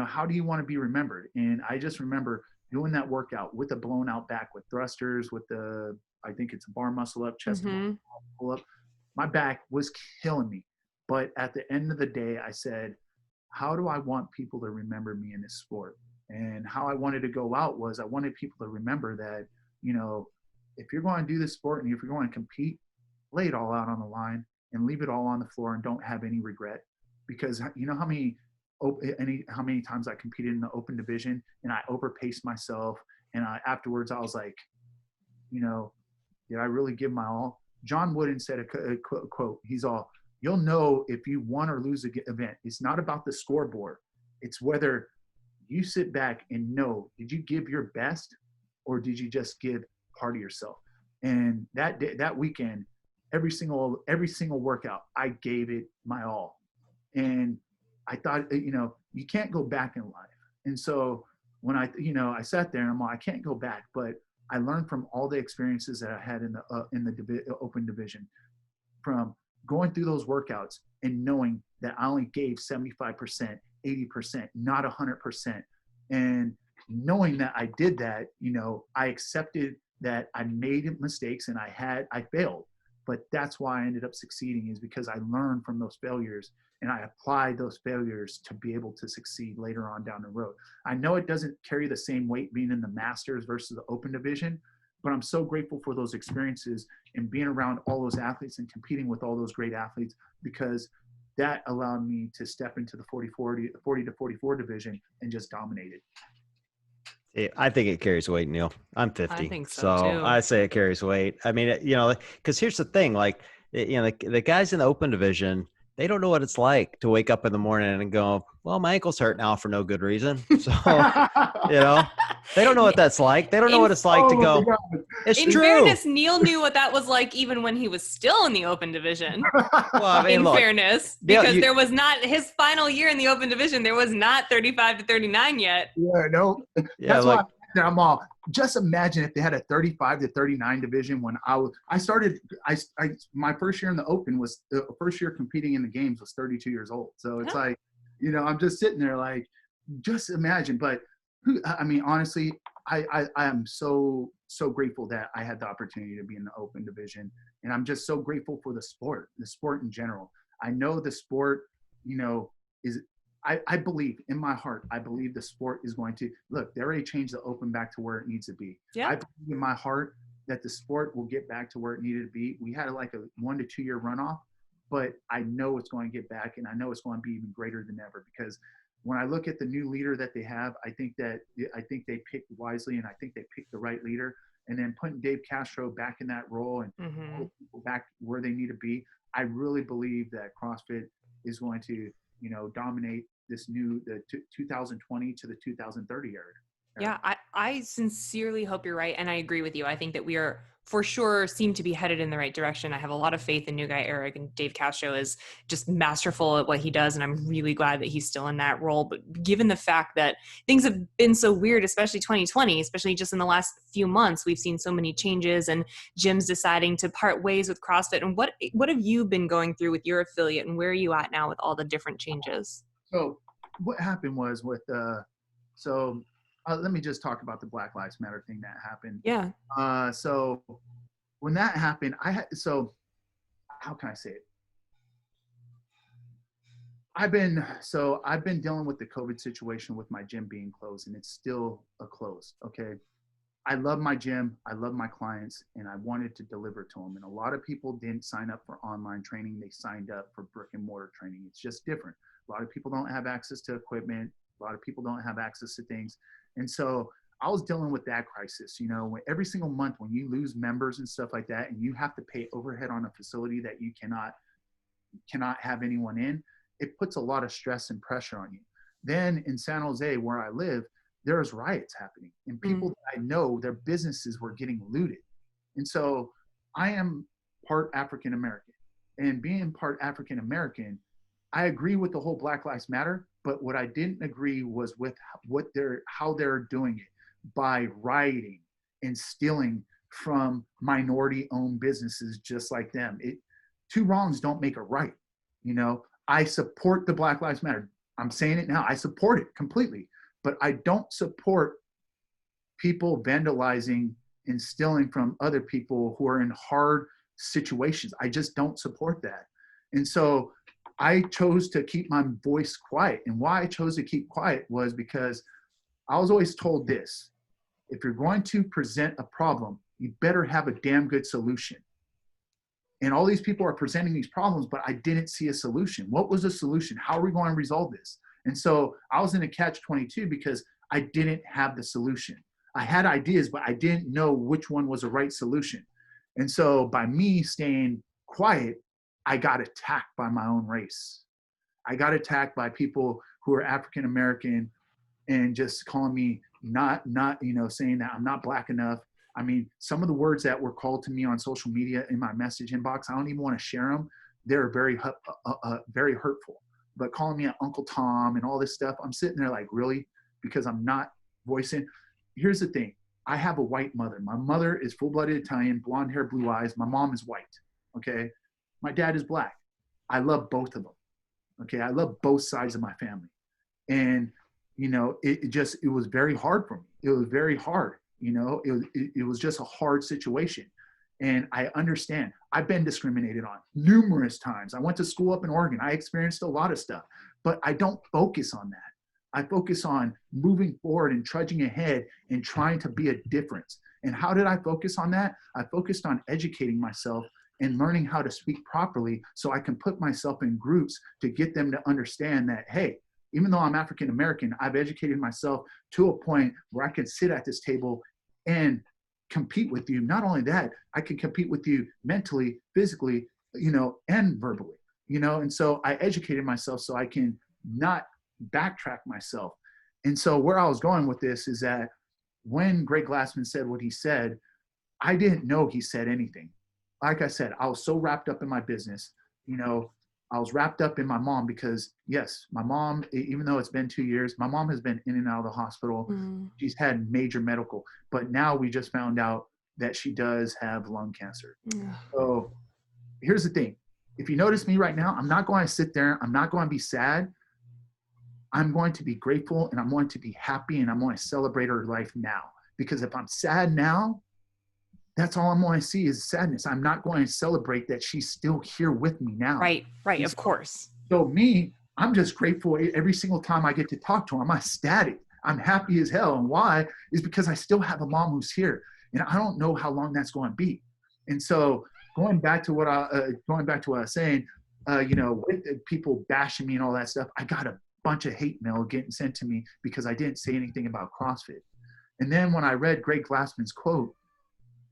how do you want to be remembered? And I just remember doing that workout with a blown out back with thrusters, with I think it's a bar muscle up, chest pull up. My back was killing me. But at the end of the day, I said, how do I want people to remember me in this sport? And how I wanted to go out was I wanted people to remember that, if you're going to do this sport and if you're going to compete, lay it all out on the line and leave it all on the floor and don't have any regret. Because you know how many times I competed in the open division and I overpaced myself. And afterwards I was like, did I really give my all? John Wooden said a quote. He's all, you'll know if you won or lose an event. It's not about the scoreboard. It's whether you sit back and know, did you give your best or did you just give part of yourself? And that weekend, every single workout, I gave it my all. And I thought, you can't go back in life. And so when I sat there and I'm like, I can't go back, but I learned from all the experiences that I had in the open division, from going through those workouts and knowing that I only gave 75%, 80%, not 100%. And knowing that I did that, I accepted that I made mistakes and I failed. But that's why I ended up succeeding, is because I learned from those failures and I applied those failures to be able to succeed later on down the road. I know it doesn't carry the same weight being in the Masters versus the open division, but I'm so grateful for those experiences and being around all those athletes and competing with all those great athletes, because that allowed me to step into the 40 to 44 division and just dominate it. I think it carries weight, Neil. I'm 50. I think so too. I say it carries weight. I mean, because here's the thing, the guys in the open division, they don't know what it's like to wake up in the morning and go, well, my ankle's hurt now for no good reason. So, they don't know what that's like. They don't know what it's like to go. It's in true. fairness, Neil knew what that was like even when he was still in the open division. Well, I mean, fairness, because there was not his final year in the open division. There was not 35 to 39 yet. Yeah, no. That's why I'm all. Just imagine if they had a 35 to 39 division when I started. My first year in the open was the first year competing in the games was 32 years old. So it's like, I'm just sitting there like, just imagine. But I mean, honestly, I am so grateful that I had the opportunity to be in the open division, and I'm just so grateful for the sport in general. I know the sport, is. I believe in my heart, I believe the sport is going to look, they already changed the open back to where it needs to be. Yeah. I believe in my heart that the sport will get back to where it needed to be. We had like a 1 to 2 year runoff, but I know it's going to get back, and I know it's going to be even greater than ever, because when I look at the new leader that they have, I think they picked wisely, and I think they picked the right leader. And then putting Dave Castro back in that role and people back where they need to be, I really believe that CrossFit is going to, dominate this the 2020 to the 2030 era. Yeah, I sincerely hope you're right. And I agree with you. I think that we are for sure seem to be headed in the right direction. I have a lot of faith in new guy Eric, and Dave Castro is just masterful at what he does. And I'm really glad that he's still in that role. But given the fact that things have been so weird, especially 2020, especially just in the last few months, we've seen so many changes and gyms deciding to part ways with CrossFit. And what have you been going through with your affiliate, and where are you at now with all the different changes? So what happened was with, let me just talk about the Black Lives Matter thing that happened. Yeah. So when that happened, how can I say it? I've been dealing with the COVID situation with my gym being closed, and it's still closed. Okay. I love my gym. I love my clients, and I wanted to deliver to them. And a lot of people didn't sign up for online training. They signed up for brick and mortar training. It's just different. A lot of people don't have access to equipment. A lot of people don't have access to things. And so I was dealing with that crisis, you know, when every single month when you lose members and stuff like that, and you have to pay overhead on a facility that you cannot have anyone in, it puts a lot of stress and pressure on you. Then in San Jose, where I live, there's riots happening, and people that I know, their businesses were getting looted. And so I am part African American, and being part African American, I agree with the whole Black Lives Matter, but what I didn't agree was with how they're doing it by rioting and stealing from minority-owned businesses just like them. Two wrongs don't make a right. You know, I support the Black Lives Matter. I'm saying it now. I support it completely, but I don't support people vandalizing and stealing from other people who are in hard situations. I just don't support that. And so I chose to keep my voice quiet. And why I chose to keep quiet was because I was always told this: if you're going to present a problem, you better have a damn good solution. And all these people are presenting these problems, but I didn't see a solution. What was the solution? How are we going to resolve this? And so I was in a catch-22 because I didn't have the solution. I had ideas, but I didn't know which one was the right solution. And so by me staying quiet, I got attacked by my own race. I got attacked by people who are African American and just calling me not, you know, saying that I'm not Black enough. I mean, some of the words that were called to me on social media in my message inbox, I don't even want to share them. They're very hurtful. But calling me an Uncle Tom and all this stuff, I'm sitting there like, really? Because I'm not voicing. Here's the thing. I have a white mother. My mother is full-blooded Italian, blonde hair, blue eyes. My mom is white, okay? My dad is Black. I love both of them, okay? I love both sides of my family. And, you know, it was very hard for me. It was very hard. You know, it was just a hard situation. And I understand. I've been discriminated on numerous times. I went to school up in Oregon. I experienced a lot of stuff, but I don't focus on that. I focus on moving forward and trudging ahead and trying to be a difference. And how did I focus on that? I focused on educating myself and learning how to speak properly so I can put myself in groups to get them to understand that, hey, even though I'm African American, I've educated myself to a point where I can sit at this table and compete with you. Not only that, I can compete with you mentally, physically, you know, and verbally, you know. And so I educated myself so I can not backtrack myself. And so where I was going with this is that when Greg Glassman said what he said, I didn't know he said anything. Like I said, I was so wrapped up in my business, you know. I was wrapped up in my mom because, yes, my mom, even though it's been 2 years, my mom has been in and out of the hospital. She's had major medical, but now we just found out that she does have lung cancer. So here's the thing. If you notice me right now, I'm not going to sit there. I'm not going to be sad. I'm going to be grateful, and I'm going to be happy, and I'm going to celebrate her life now. Because if I'm sad now, that's all I'm going to see is sadness. I'm not going to celebrate that she's still here with me now. Right, of course. So me, I'm just grateful every single time I get to talk to her. I'm ecstatic. I'm happy as hell. And why? Is because I still have a mom who's here. And I don't know how long that's going to be. And so going back to what I was saying, you know, with people bashing me and all that stuff, I got a bunch of hate mail getting sent to me because I didn't say anything about CrossFit. And then when I read Greg Glassman's quote,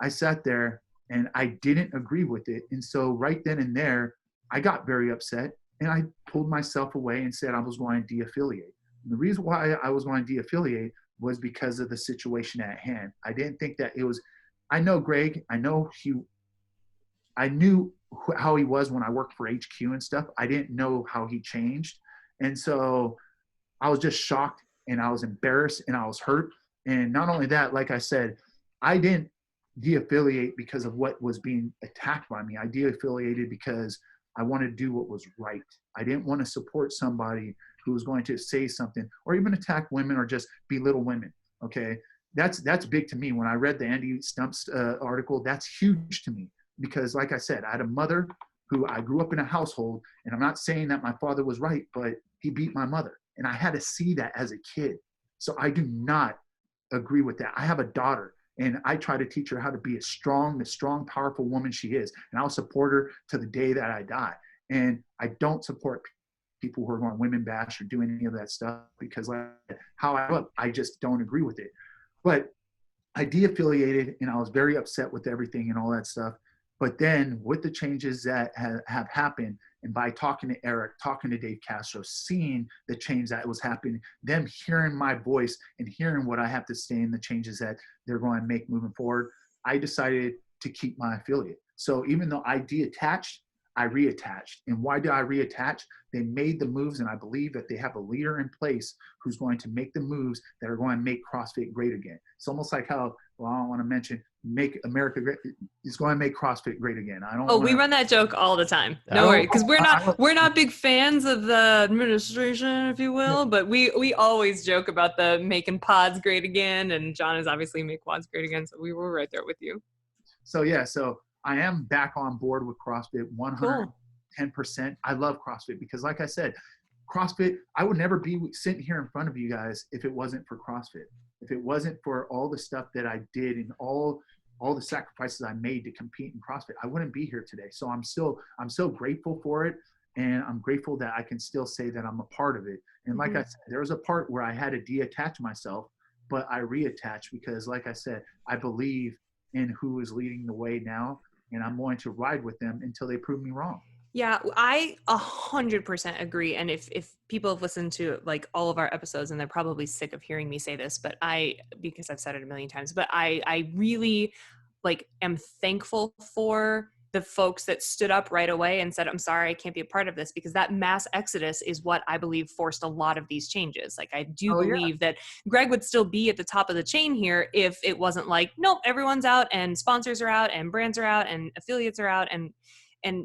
I sat there and I didn't agree with it. And so right then and there, I got very upset and I pulled myself away and said I was going to de-affiliate. And the reason why I was going to de-affiliate was because of the situation at hand. I didn't think that it was, I know Greg, I knew how he was when I worked for HQ and stuff. I didn't know how he changed. And so I was just shocked and I was embarrassed and I was hurt. And not only that, like I said, I didn't de-affiliate because of what was being attacked by me. I de-affiliated because I wanted to do what was right. I didn't want to support somebody who was going to say something or even attack women or just belittle women. Okay. That's big to me. When I read the Andy Stumps article, that's huge to me because like I said, I had a mother who I grew up in a household, and I'm not saying that my father was right, but he beat my mother and I had to see that as a kid. So I do not agree with that. I have a daughter. And I try to teach her how to be the strong, powerful woman she is. And I'll support her to the day that I die. And I don't support people who are going women bash or doing any of that stuff because like how I look, I just don't agree with it. But I de-affiliated and I was very upset with everything and all that stuff. But then with the changes that have happened, and by talking to Eric, talking to Dave Castro, seeing the change that was happening, them hearing my voice and hearing what I have to say and the changes that they're going to make moving forward, I decided to keep my affiliate. So even though I detached, I reattached. And why did I reattach? They made the moves, and I believe that they have a leader in place who's going to make the moves that are going to make CrossFit great again. It's almost like how, well, I don't want to mention make America great. It's going to make CrossFit great again. I don't. We run that joke all the time. No Oh. worry, because we're not big fans of the administration, if you will. But we always joke about the making pods great again, and John is obviously make quads great again. So we were right there with you. So yeah, so I am back on board with CrossFit 110%. I love CrossFit because, like I said, CrossFit, I would never be sitting here in front of you guys if it wasn't for CrossFit. If it wasn't for all the stuff that I did and all the sacrifices I made to compete in CrossFit, I wouldn't be here today. So I'm so grateful for it. And I'm grateful that I can still say that I'm a part of it. And like I said, there was a part where I had to detach myself, but I reattached because, like I said, I believe in who is leading the way now. And I'm going to ride with them until they prove me wrong. Yeah, I 100% agree. And if people have listened to like all of our episodes, and they're probably sick of hearing me say this, but because I've said it a million times, but I really like am thankful for the folks that stood up right away and said, I'm sorry, I can't be a part of this, because that mass exodus is what I believe forced a lot of these changes. Like, I do believe that Greg would still be at the top of the chain here if it wasn't like, nope, everyone's out and sponsors are out and brands are out and affiliates are out. And,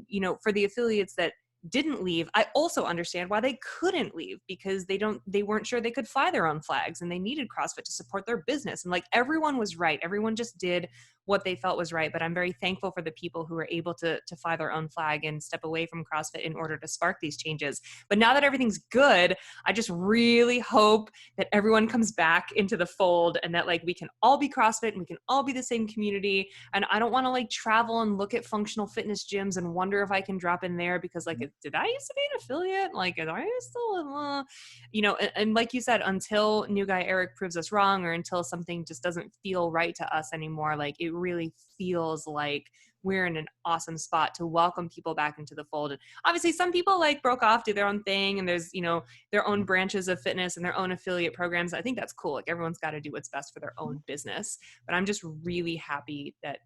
you know, for the affiliates that didn't leave, I also understand why they couldn't leave, because they weren't sure they could fly their own flags, and they needed CrossFit to support their business. And like, everyone was right. Everyone just did what they felt was right. But I'm very thankful for the people who were able to fly their own flag and step away from CrossFit in order to spark these changes. But now that everything's good, I just really hope that everyone comes back into the fold, and that like we can all be CrossFit and we can all be the same community. And I don't want to like travel and look at functional fitness gyms and wonder if I can drop in there, because like, did I used to be an affiliate? Like, are I still, you know, and like you said, until new guy Eric proves us wrong, or until something just doesn't feel right to us anymore, like it really feels like we're in an awesome spot to welcome people back into the fold. And obviously some people like broke off, do their own thing, and there's, you know, their own branches of fitness and their own affiliate programs. I think that's cool. Like, everyone's got to do what's best for their own business. But I'm just really happy that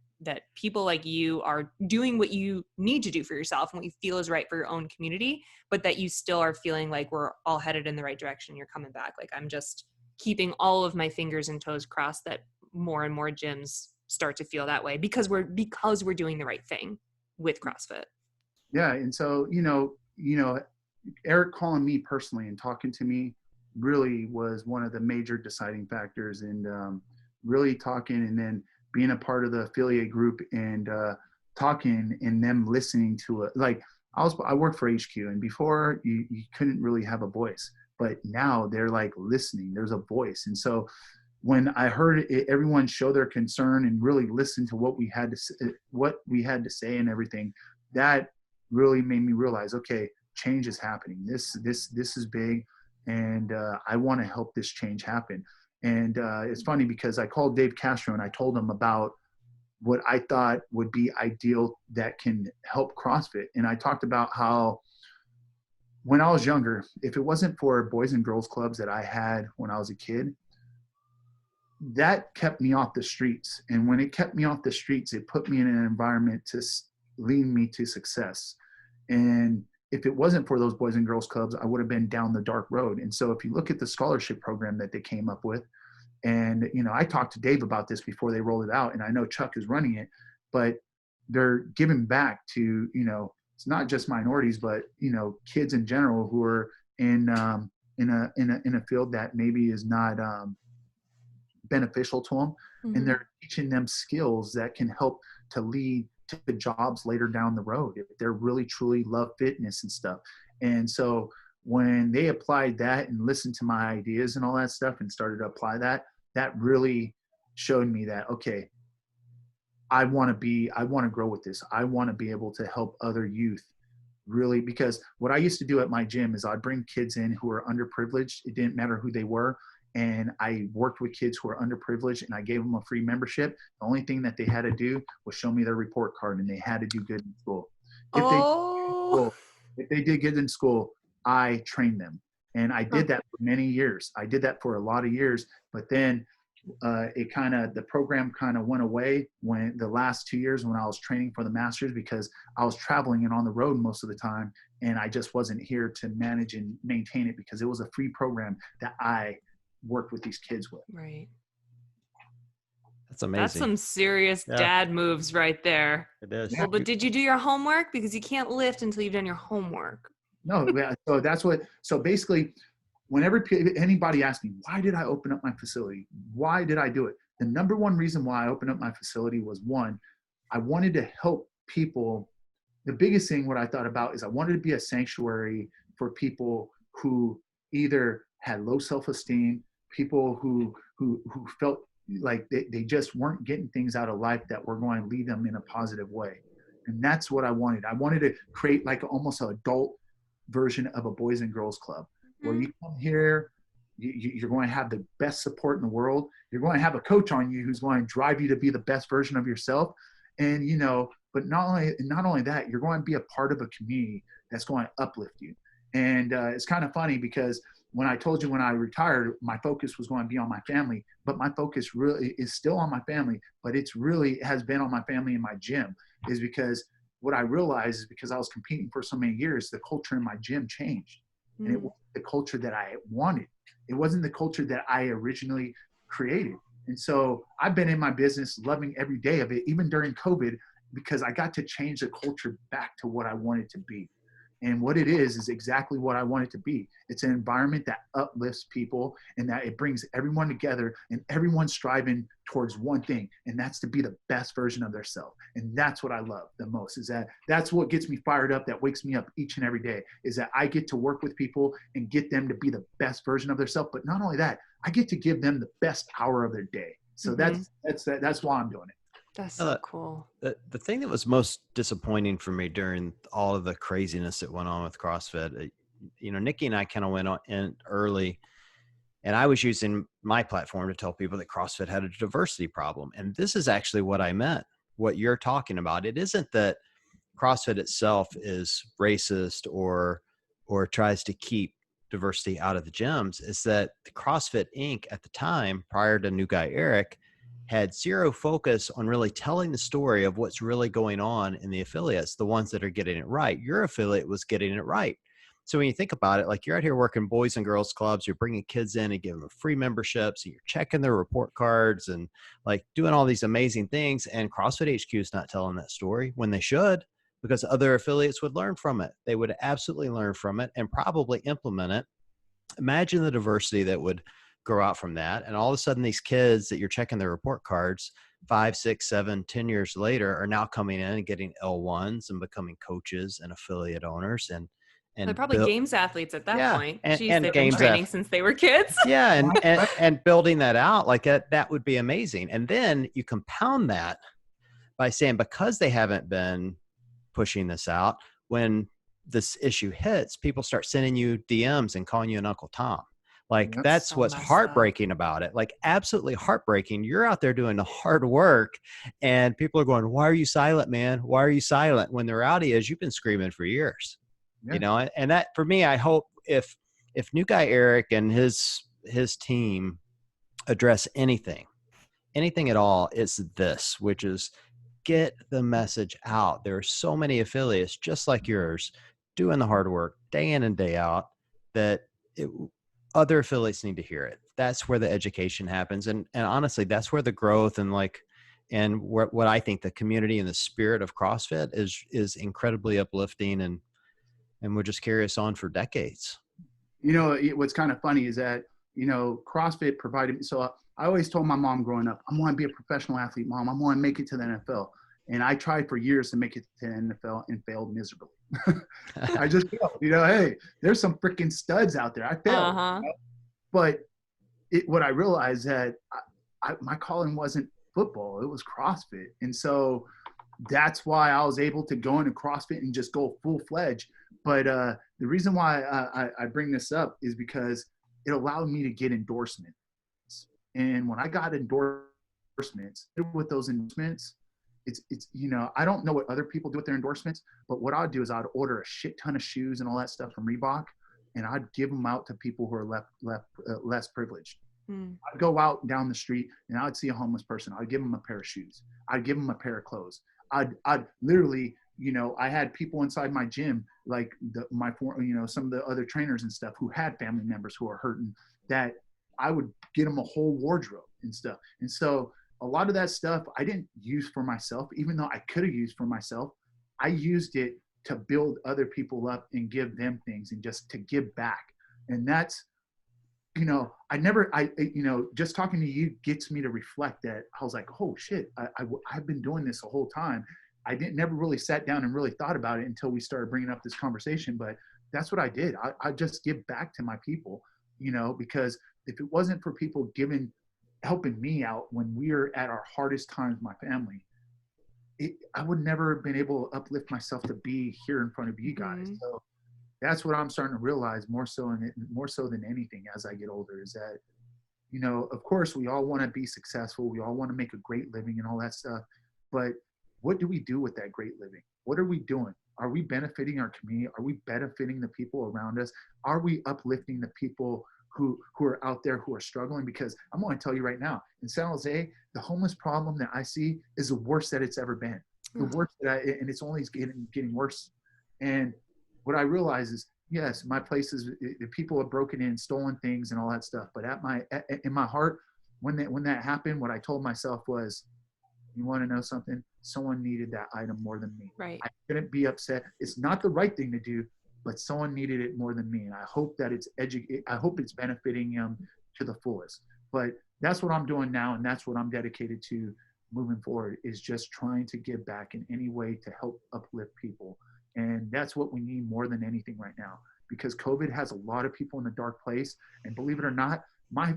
people like you are doing what you need to do for yourself and what you feel is right for your own community, but that you still are feeling like we're all headed in the right direction. You're coming back. Like, I'm just keeping all of my fingers and toes crossed that more and more gyms start to feel that way, because we're doing the right thing with CrossFit. Yeah. And so, you know, Eric calling me personally and talking to me really was one of the major deciding factors, and really talking, and then being a part of the affiliate group, and talking, and them listening to it. Like, I worked for HQ, and before you couldn't really have a voice, but now they're like listening, there's a voice. And so when I heard everyone show their concern and really listen to what we had to say and everything, that really made me realize, okay, change is happening. This is big, and I want to help this change happen. And it's funny because I called Dave Castro and I told him about what I thought would be ideal that can help CrossFit. And I talked about how when I was younger, if it wasn't for boys and girls clubs that I had when I was a kid, that kept me off the streets. And when it kept me off the streets, it put me in an environment to lead me to success. And if it wasn't for those boys and girls clubs, I would have been down the dark road. And so if you look at the scholarship program that they came up with, and, you know, I talked to Dave about this before they rolled it out, and I know Chuck is running it, but they're giving back to, you know, it's not just minorities, but, you know, kids in general who are in a field that maybe is not beneficial to them. Mm-hmm. And they're teaching them skills that can help to lead to jobs later down the road if they're really truly love fitness and stuff. And so when they applied that and listened to my ideas and all that stuff and started to apply that, that really showed me that, okay, I want to grow with this. I want to be able to help other youth, really, because what I used to do at my gym is I'd bring kids in who were underprivileged. It didn't matter who they were. and I worked with kids who are underprivileged, and I gave them a free membership. The only thing that they had to do was show me their report card, and they had to do good in school. Oh, If they did good in school, I trained them. And I did that for many years. I did that for a lot of years, but then the program kind of went away when the last 2 years when I was training for the masters, because I was traveling and on the road most of the time. And I just wasn't here to manage and maintain it, because it was a free program that I worked with these kids with. right. That's amazing. That's some serious dad moves right there. It is. Well, but did you do your homework? Because you can't lift until you've done your homework. No, so basically, whenever anybody asks me, why did I open up my facility? Why did I do it? The number one reason why I opened up my facility was, one, I wanted to help people. The biggest thing, what I thought about, is I wanted to be a sanctuary for people who either had low self-esteem, people who felt like they just weren't getting things out of life that were going to lead them in a positive way. And that's what I wanted. I wanted to create like almost an adult version of a boys and girls club, where you come here, you're going to have the best support in the world. You're going to have a coach on you who's going to drive you to be the best version of yourself. And, but not only that, you're going to be a part of a community that's going to uplift you. And it's kind of funny, because when I told you when I retired, my focus was going to be on my family, but my focus really is still on my family, but it's really has been on my family in my gym, is because what I realized is, because I was competing for so many years, the culture in my gym changed. And it wasn't the culture that I wanted. It wasn't the culture that I originally created. And so I've been in my business loving every day of it, even during COVID, because I got to change the culture back to what I wanted to be. And what it is exactly what I want it to be. It's an environment that uplifts people, and that it brings everyone together, and everyone's striving towards one thing, and that's to be the best version of themselves. And that's what I love the most, is that's what gets me fired up, that wakes me up each and every day, is that I get to work with people and get them to be the best version of themselves. But not only that, I get to give them the best hour of their day. So that's why I'm doing it. That's so cool. The thing that was most disappointing for me during all of the craziness that went on with CrossFit, Nikki and I kind of went on in early, and I was using my platform to tell people that CrossFit had a diversity problem. And this is actually what I meant, what you're talking about. It isn't that CrossFit itself is racist or tries to keep diversity out of the gyms. It's that the CrossFit Inc. at the time, prior to new guy Eric, had zero focus on really telling the story of what's really going on in the affiliates, the ones that are getting it right. Your affiliate was getting it right. So when you think about it, like, you're out here working boys and girls clubs, you're bringing kids in and giving them free memberships, and you're checking their report cards and like doing all these amazing things. And CrossFit HQ is not telling that story when they should, because other affiliates would learn from it. They would absolutely learn from it and probably implement it. Imagine the diversity that would grow out from that. And all of a sudden, these kids that you're checking their report cards 5, 6, 7, 10 years later are now coming in and getting L1s and becoming coaches and affiliate owners. And they're probably games athletes at that point. And they've been training since they were kids. Yeah. And building that out like that would be amazing. And then you compound that by saying, because they haven't been pushing this out, when this issue hits, people start sending you DMs and calling you an Uncle Tom. Like, that's what's heartbreaking about it. Like, absolutely heartbreaking. You're out there doing the hard work, and people are going, why are you silent, man? Why are you silent? When the reality is, you've been screaming for years, and that, for me, I hope if new guy Eric and his team address anything at all, it's this, which is get the message out. There are so many affiliates just like yours doing the hard work day in and day out that other affiliates need to hear it. That's where the education happens. And honestly, that's where the growth and what I think the community and the spirit of CrossFit is incredibly uplifting. And we'll just carry us on for decades. What's kind of funny is that, CrossFit provided me. So I always told my mom growing up, I'm going to be a professional athlete, Mom. I'm going to make it to the NFL. And I tried for years to make it to the NFL and failed miserably. I just failed. Hey, there's some freaking studs out there. I failed. But what I realized that my calling wasn't football. It was CrossFit. And so that's why I was able to go into CrossFit and just go full-fledged. But the reason why I bring this up is because it allowed me to get endorsements. And when I got endorsements, with those endorsements, it's I don't know what other people do with their endorsements, but what I'd do is I'd order a shit ton of shoes and all that stuff from Reebok, and I'd give them out to people who are less privileged. I'd go out down the street and I'd see a homeless person. I'd give them a pair of shoes. I'd give them a pair of clothes. I'd literally, I had people inside my gym, like some of the other trainers and stuff who had family members who are hurting, that I would get them a whole wardrobe and stuff. And so a lot of that stuff I didn't use for myself, even though I could have used for myself. I used it to build other people up and give them things and just to give back. And that's, just talking to you gets me to reflect that I was like, oh shit, I've been doing this the whole time. I never really sat down and really thought about it until we started bringing up this conversation, but that's what I did. I just give back to my people, because if it wasn't for people helping me out when we were at our hardest times, my family, I would never have been able to uplift myself to be here in front of you guys. So that's what I'm starting to realize more so than anything as I get older, is that, of course we all want to be successful. We all want to make a great living and all that stuff. But what do we do with that great living? What are we doing? Are we benefiting our community? Are we benefiting the people around us? Are we uplifting the people who are out there who are struggling? Because I'm going to tell you right now, in San Jose, the homeless problem that I see is the worst that it's ever been. The worst and it's only getting worse. And what I realize is, yes, my places, the people have broken in, stolen things and all that stuff. But in my heart, when that happened, what I told myself was, you want to know something? Someone needed that item more than me. Right. I couldn't be upset. It's not the right thing to do, but someone needed it more than me. And I hope that I hope it's benefiting them to the fullest. But that's what I'm doing now. And that's what I'm dedicated to moving forward, is just trying to give back in any way to help uplift people. And that's what we need more than anything right now, because COVID has a lot of people in a dark place. And believe it or not, my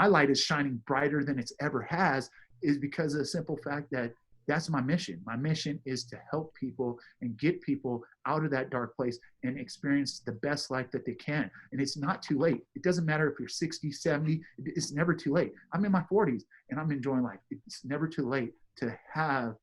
light is shining brighter than it's ever has, is because of the simple fact that that's my mission. My mission is to help people and get people out of that dark place and experience the best life that they can. And it's not too late. It doesn't matter if you're 60, 70, it's never too late. I'm in my 40s and I'm enjoying life. It's never too late to have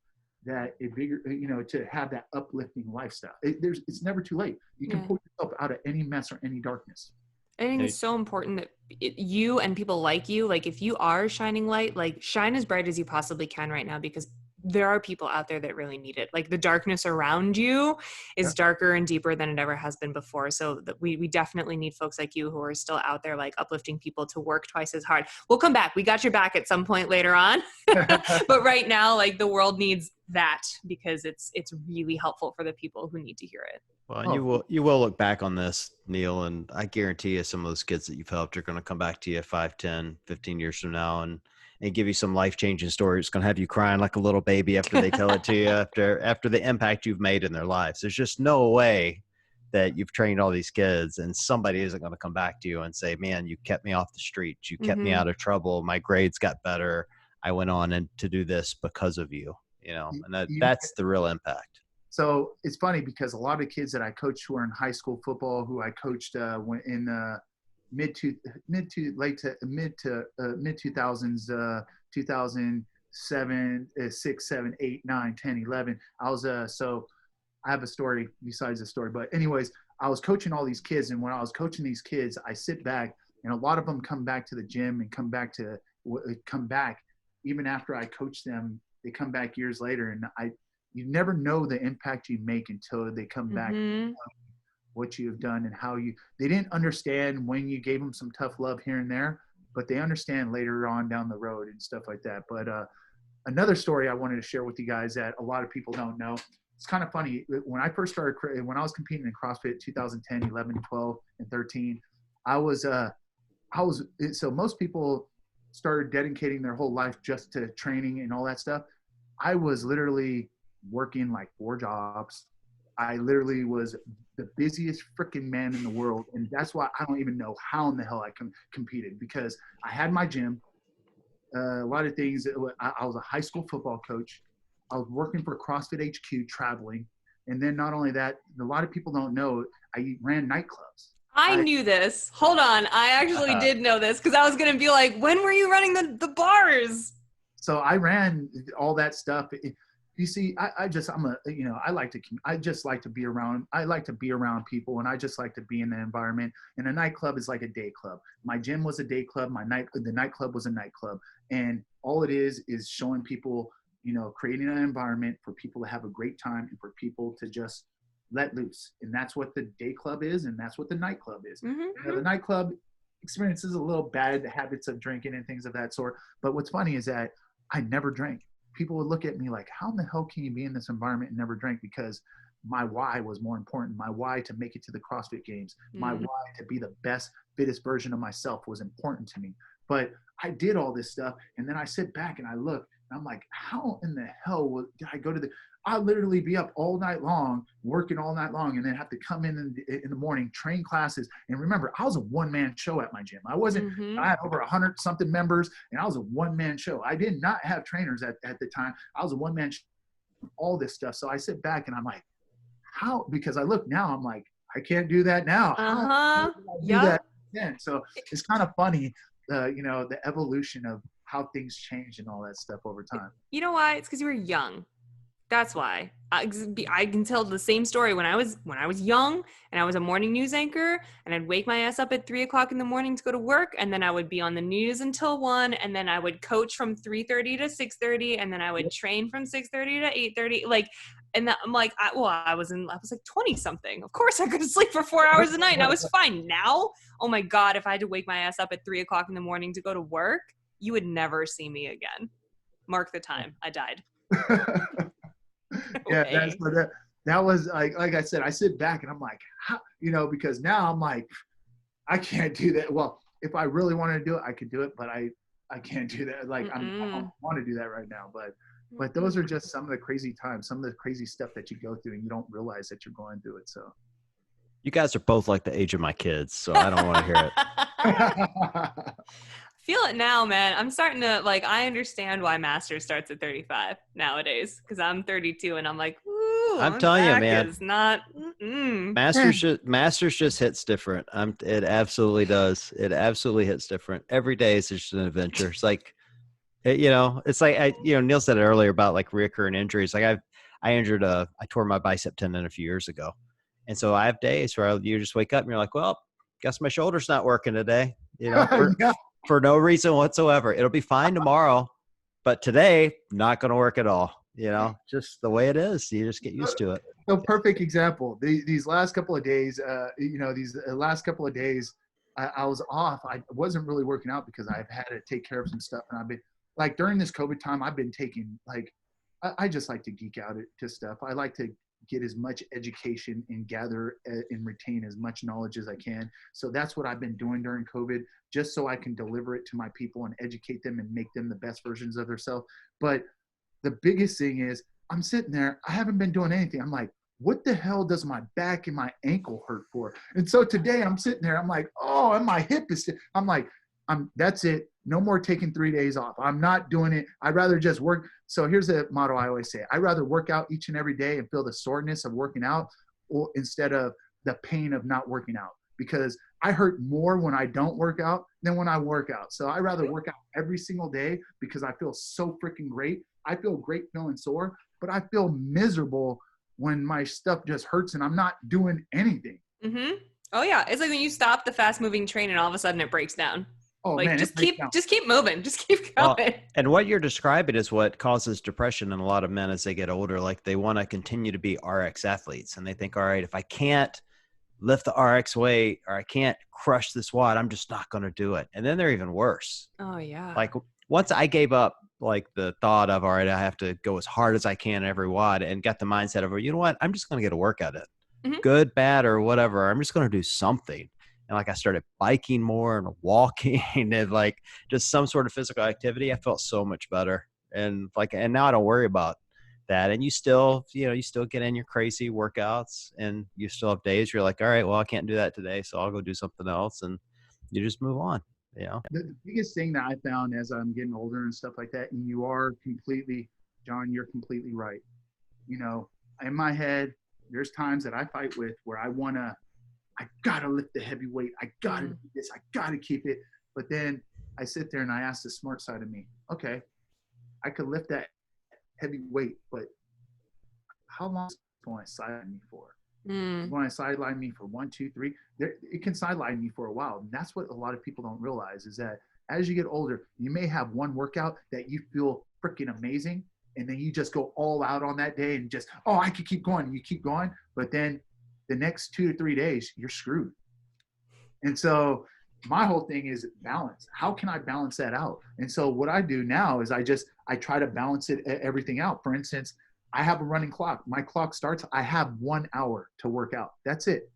that to have that uplifting lifestyle. It's never too late. You can pull yourself out of any mess or any darkness. I think it's so important that you and people like you, like if you are shining light, like shine as bright as you possibly can right now, because there are people out there that really need it. Like the darkness around you is darker and deeper than it ever has been before. So that we definitely need folks like you who are still out there, like uplifting people to work twice as hard. We'll come back. We got your back at some point later on. But right now, like the world needs that, because it's really helpful for the people who need to hear it. Well, and you will look back on this, Neal, and I guarantee you some of those kids that you've helped are going to come back to you 5, 10, 15 years from now and give you some life-changing stories. It's going to have you crying like a little baby after they tell it to you, after the impact you've made in their lives. There's just no way that you've trained all these kids and somebody isn't going to come back to you and say, man, you kept me off the streets. You kept me out of trouble. My grades got better. I went on to do this because of you, and that's the real impact. So it's funny because a lot of kids that I coached who are in high school football, who I coached in mid 2000s, 2007, 6, 7, 8, 9, 10, 11. So I have a story besides the story, but anyways, I was coaching all these kids, and when I was coaching these kids, I sit back, and a lot of them come back to the gym and come back even after I coach them. They come back years later, and you never know the impact you make until they come back and what you have done and how they didn't understand when you gave them some tough love here and there, but they understand later on down the road and stuff like that. But another story I wanted to share with you guys that a lot of people don't know. It's kind of funny. When I first started, when I was competing in CrossFit 2010, 11, 12, and 13, so most people started dedicating their whole life just to training and all that stuff. I was literally working like 4 jobs. I literally was the busiest freaking man in the world. And that's why I don't even know how in the hell I competed, because I had my gym, a lot of things. I was a high school football coach. I was working for CrossFit HQ traveling. And then not only that, a lot of people don't know, I ran nightclubs. I knew this. Hold on. I actually did know this because I was going to be like, when were you running the bars? So I ran all that stuff. You see, I just like to be around. I like to be around people, and I just like to be in the environment. And a nightclub is like a day club. My gym was a day club. The nightclub was a nightclub, and all it is showing people, creating an environment for people to have a great time and for people to just let loose. And that's what the day club is, and that's what the nightclub is. The nightclub experiences a little bad habits of drinking and things of that sort. But what's funny is that I never drank. People would look at me like, how in the hell can you be in this environment and never drink? Because my why was more important. My why to make it to the CrossFit Games, my why to be the best, fittest version of myself was important to me. But I did all this stuff, and then I sit back and I look, and I'm like, how in the hell did I go to I'll literally be up all night long, working all night long, and then have to come in the morning, train classes. And remember, I was a one-man show at my gym. I wasn't, I had over 100 something members, and I was a one-man show. I did not have trainers at the time. I was a one-man show, all this stuff. So I sit back and I'm like, how? Because I look now, I'm like, I can't do that now. How do I do that then? So it's kind of funny, the evolution of how things change and all that stuff over time. You know why? It's because you were young. That's why. I can tell the same story when I was young and I was a morning news anchor, and I'd wake my ass up at 3:00 in the morning to go to work, and then I would be on the news until 1, and then I would coach from 3:30 to 6:30, and then I would train from 6:30 to 8:30. And I'm like, I was like 20 something. Of course I could sleep for 4 hours a night and I was fine. Now, oh my God, if I had to wake my ass up at 3:00 in the morning to go to work, you would never see me again. Mark the time. I died. Yeah, that was like I said, I sit back and I'm like, how, because now I'm like, I can't do that. Well, if I really wanted to do it, I could do it, but I can't do that. Like I don't want to do that right now. But those are just some of the crazy times, some of the crazy stuff that you go through, and you don't realize that you're going through it. So you guys are both like the age of my kids, so I don't want to hear it. Feel it now, man. I'm starting to I understand why Masters starts at 35 nowadays, because I'm 32 and I'm like, ooh, I'm telling you, man, is not Masters just hits different. It absolutely does. It absolutely hits different. Every day is just an adventure. It's like, it's like Neal said it earlier about like reoccurring injuries. Like I tore my bicep tendon a few years ago, and so I have days where you just wake up and you're like, well, guess my shoulder's not working today. For no reason whatsoever. It'll be fine tomorrow, but today, not going to work at all. Just the way it is. You just get used to it. So perfect example. These last couple of days, I was off. I wasn't really working out because I've had to take care of some stuff. And I've been like, during this COVID time, I've been taking I just like to geek out to stuff. I like to get as much education and gather and retain as much knowledge as I can. So that's what I've been doing during COVID, just so I can deliver it to my people and educate them and make them the best versions of themselves. But the biggest thing is I'm sitting there, I haven't been doing anything. I'm like, what the hell does my back and my ankle hurt for? And so today I'm sitting there, I'm like, oh, and my hip is, I'm like, that's it. No more taking 3 days off. I'm not doing it. I'd rather just work. So here's the motto I always say. I'd rather work out each and every day and feel the soreness of working out instead of the pain of not working out, because I hurt more when I don't work out than when I work out. So I'd rather work out every single day because I feel so freaking great. I feel great feeling sore, but I feel miserable when my stuff just hurts and I'm not doing anything. Mm-hmm. Oh yeah. It's like when you stop the fast moving train and all of a sudden it breaks down. Oh, man, just keep moving. Just keep going. Well, and what you're describing is what causes depression in a lot of men as they get older. Like they want to continue to be RX athletes, and they think, all right, if I can't lift the RX weight or I can't crush this WOD, I'm just not going to do it. And then they're even worse. Oh yeah. Like once I gave up like the thought of, all right, I have to go as hard as I can every WOD, and got the mindset of, you know what, I'm just going to get a workout in, good, bad, or whatever. I'm just going to do something. And like I started biking more and walking and like just some sort of physical activity. I felt so much better. And now I don't worry about that. And you still get in your crazy workouts, and you still have days where you're like, all right, well, I can't do that today, so I'll go do something else. And you just move on. The biggest thing that I found as I'm getting older and stuff like that, and John, you're completely right. In my head, there's times that I fight with where I want to I gotta lift the heavy weight. I gotta do this. I gotta keep it. But then I sit there and I ask the smart side of me, okay, I could lift that heavy weight, but how long is it going to sideline me for? Going to sideline me for 1, 2, 3? It can sideline me for a while. And that's what a lot of people don't realize is that as you get older, you may have one workout that you feel freaking amazing. And then you just go all out on that day and just, oh, I could keep going. And you keep going. But then the next 2 to 3 days, you're screwed. And so my whole thing is balance. How can I balance that out? And so what I do now is I try to balance everything out. For instance, I have a running clock. My clock starts, I have 1 hour to work out. That's it.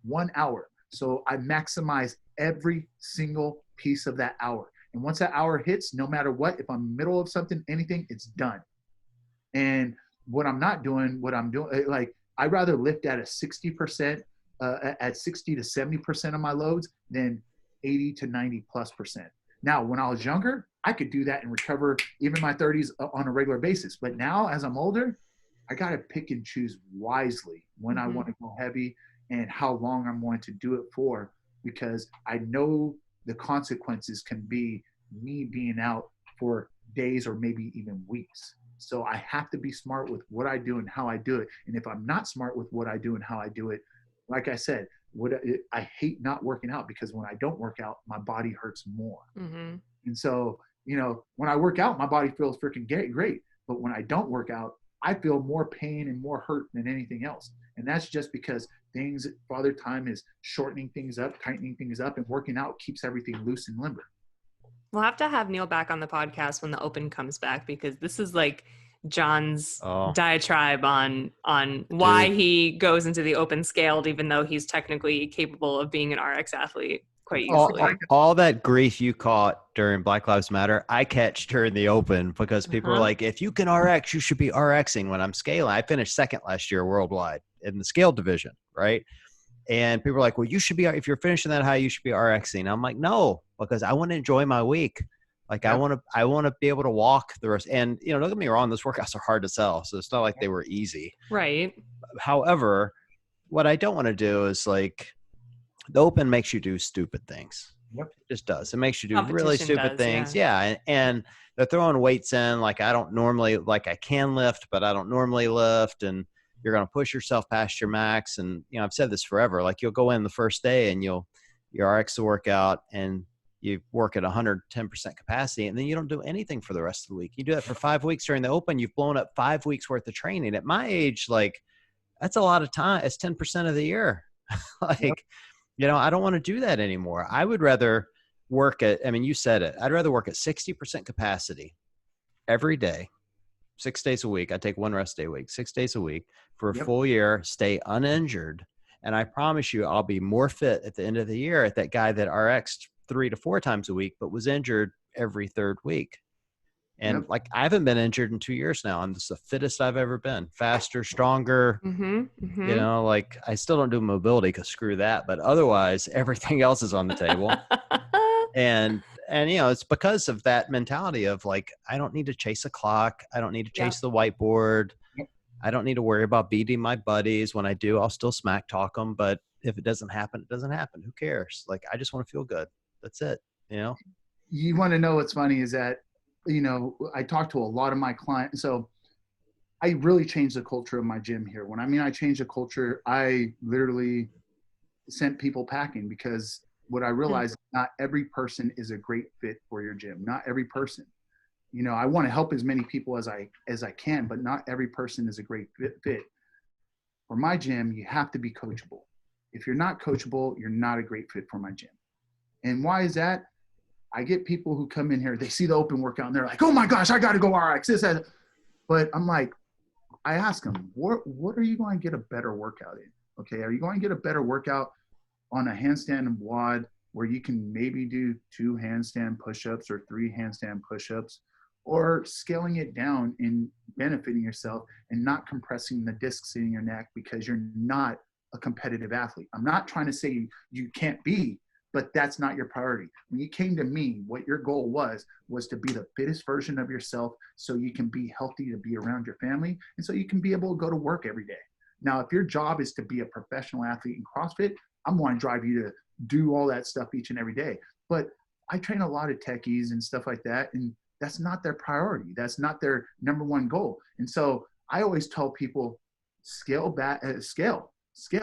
1 hour. So I maximize every single piece of that hour. And once that hour hits, no matter what, if I'm in the middle of something, anything, it's done. And what I'm doing, like I'd rather lift at a 60%, at 60 to 70% of my loads than 80 to 90+%. Now, when I was younger, I could do that and recover even my 30s on a regular basis. But now as I'm older, I got to pick and choose wisely when I want to go heavy and how long I'm going to do it for, because I know the consequences can be me being out for days or maybe even weeks. So I have to be smart with what I do and how I do it. And if I'm not smart with what I do and how I do it, like I said, I hate not working out, because when I don't work out, my body hurts more. And so, when I work out, my body feels freaking great. But when I don't work out, I feel more pain and more hurt than anything else. And that's just because Father Time is shortening things up, tightening things up, and working out keeps everything loose and limber. We'll have to have Neal back on the podcast when the Open comes back, because this is like John's diatribe on why he goes into the Open scaled, even though he's technically capable of being an RX athlete quite easily. All that grief you caught during Black Lives Matter, I catch during the Open, because people are like, if you can RX, you should be RXing. When I'm scaling, I finished second last year worldwide in the scale division, right? And people are like, well, you should be, if you're finishing that high, you should be RXing. I'm like, no, because I want to enjoy my week. Like I want to be able to walk the rest. And, don't get me wrong, those workouts are hard to sell. So it's not like they were easy. Right. However, what I don't want to do is like, the Open makes you do stupid things. It just does. It makes you do really stupid things. Yeah. And they're throwing weights in. Like I can lift, but I don't normally lift. And you're going to push yourself past your max. And, I've said this forever, like you'll go in the first day and you RX the workout and you work at 110% capacity, and then you don't do anything for the rest of the week. You do that for 5 weeks during the Open. You've blown up 5 weeks worth of training. At my age, like that's a lot of time. It's 10% of the year. I don't want to do that anymore. I would rather work you said it. I'd rather work at 60% capacity every day, 6 days a week. I take 1 rest day a week, 6 days a week for a full year, stay uninjured. And I promise you, I'll be more fit at the end of the year at that guy that RX'd 3 to 4 times a week, but was injured every 3rd week. And like, I haven't been injured in 2 years now. I'm just the fittest I've ever been, faster, stronger, like I still don't do mobility because screw that. But otherwise, everything else is on the table. And it's because of that mentality of like, I don't need to chase a clock. I don't need to chase the whiteboard. I don't need to worry about beating my buddies. When I do, I'll still smack talk them. But if it doesn't happen, it doesn't happen. Who cares? Like, I just want to feel good. That's it. You want to know what's funny is that, I talk to a lot of my clients. So I really changed the culture of my gym here. When I changed the culture, I literally sent people packing, because what I realized, not every person is a great fit for your gym. Not every person. I want to help as many people as I can, but not every person is a great fit. For my gym, you have to be coachable. If you're not coachable, you're not a great fit for my gym. And why is that? I get people who come in here, they see the Open workout and they're like, oh my gosh, I got to go RX this, that. But I'm like, I ask them, what are you going to get a better workout in? Okay. Are you going to get a better workout on a handstand and WOD where you can maybe do 2 handstand push-ups or 3 handstand push-ups, or scaling it down and benefiting yourself and not compressing the discs in your neck because you're not a competitive athlete? I'm not trying to say you can't be, but that's not your priority. When you came to me, what your goal was to be the fittest version of yourself so you can be healthy to be around your family and so you can be able to go to work every day. Now, if your job is to be a professional athlete in CrossFit, I'm going to drive you to do all that stuff each and every day. But I train a lot of techies and stuff like that, and that's not their priority. That's not their number one goal. And so I always tell people, scale back, scale.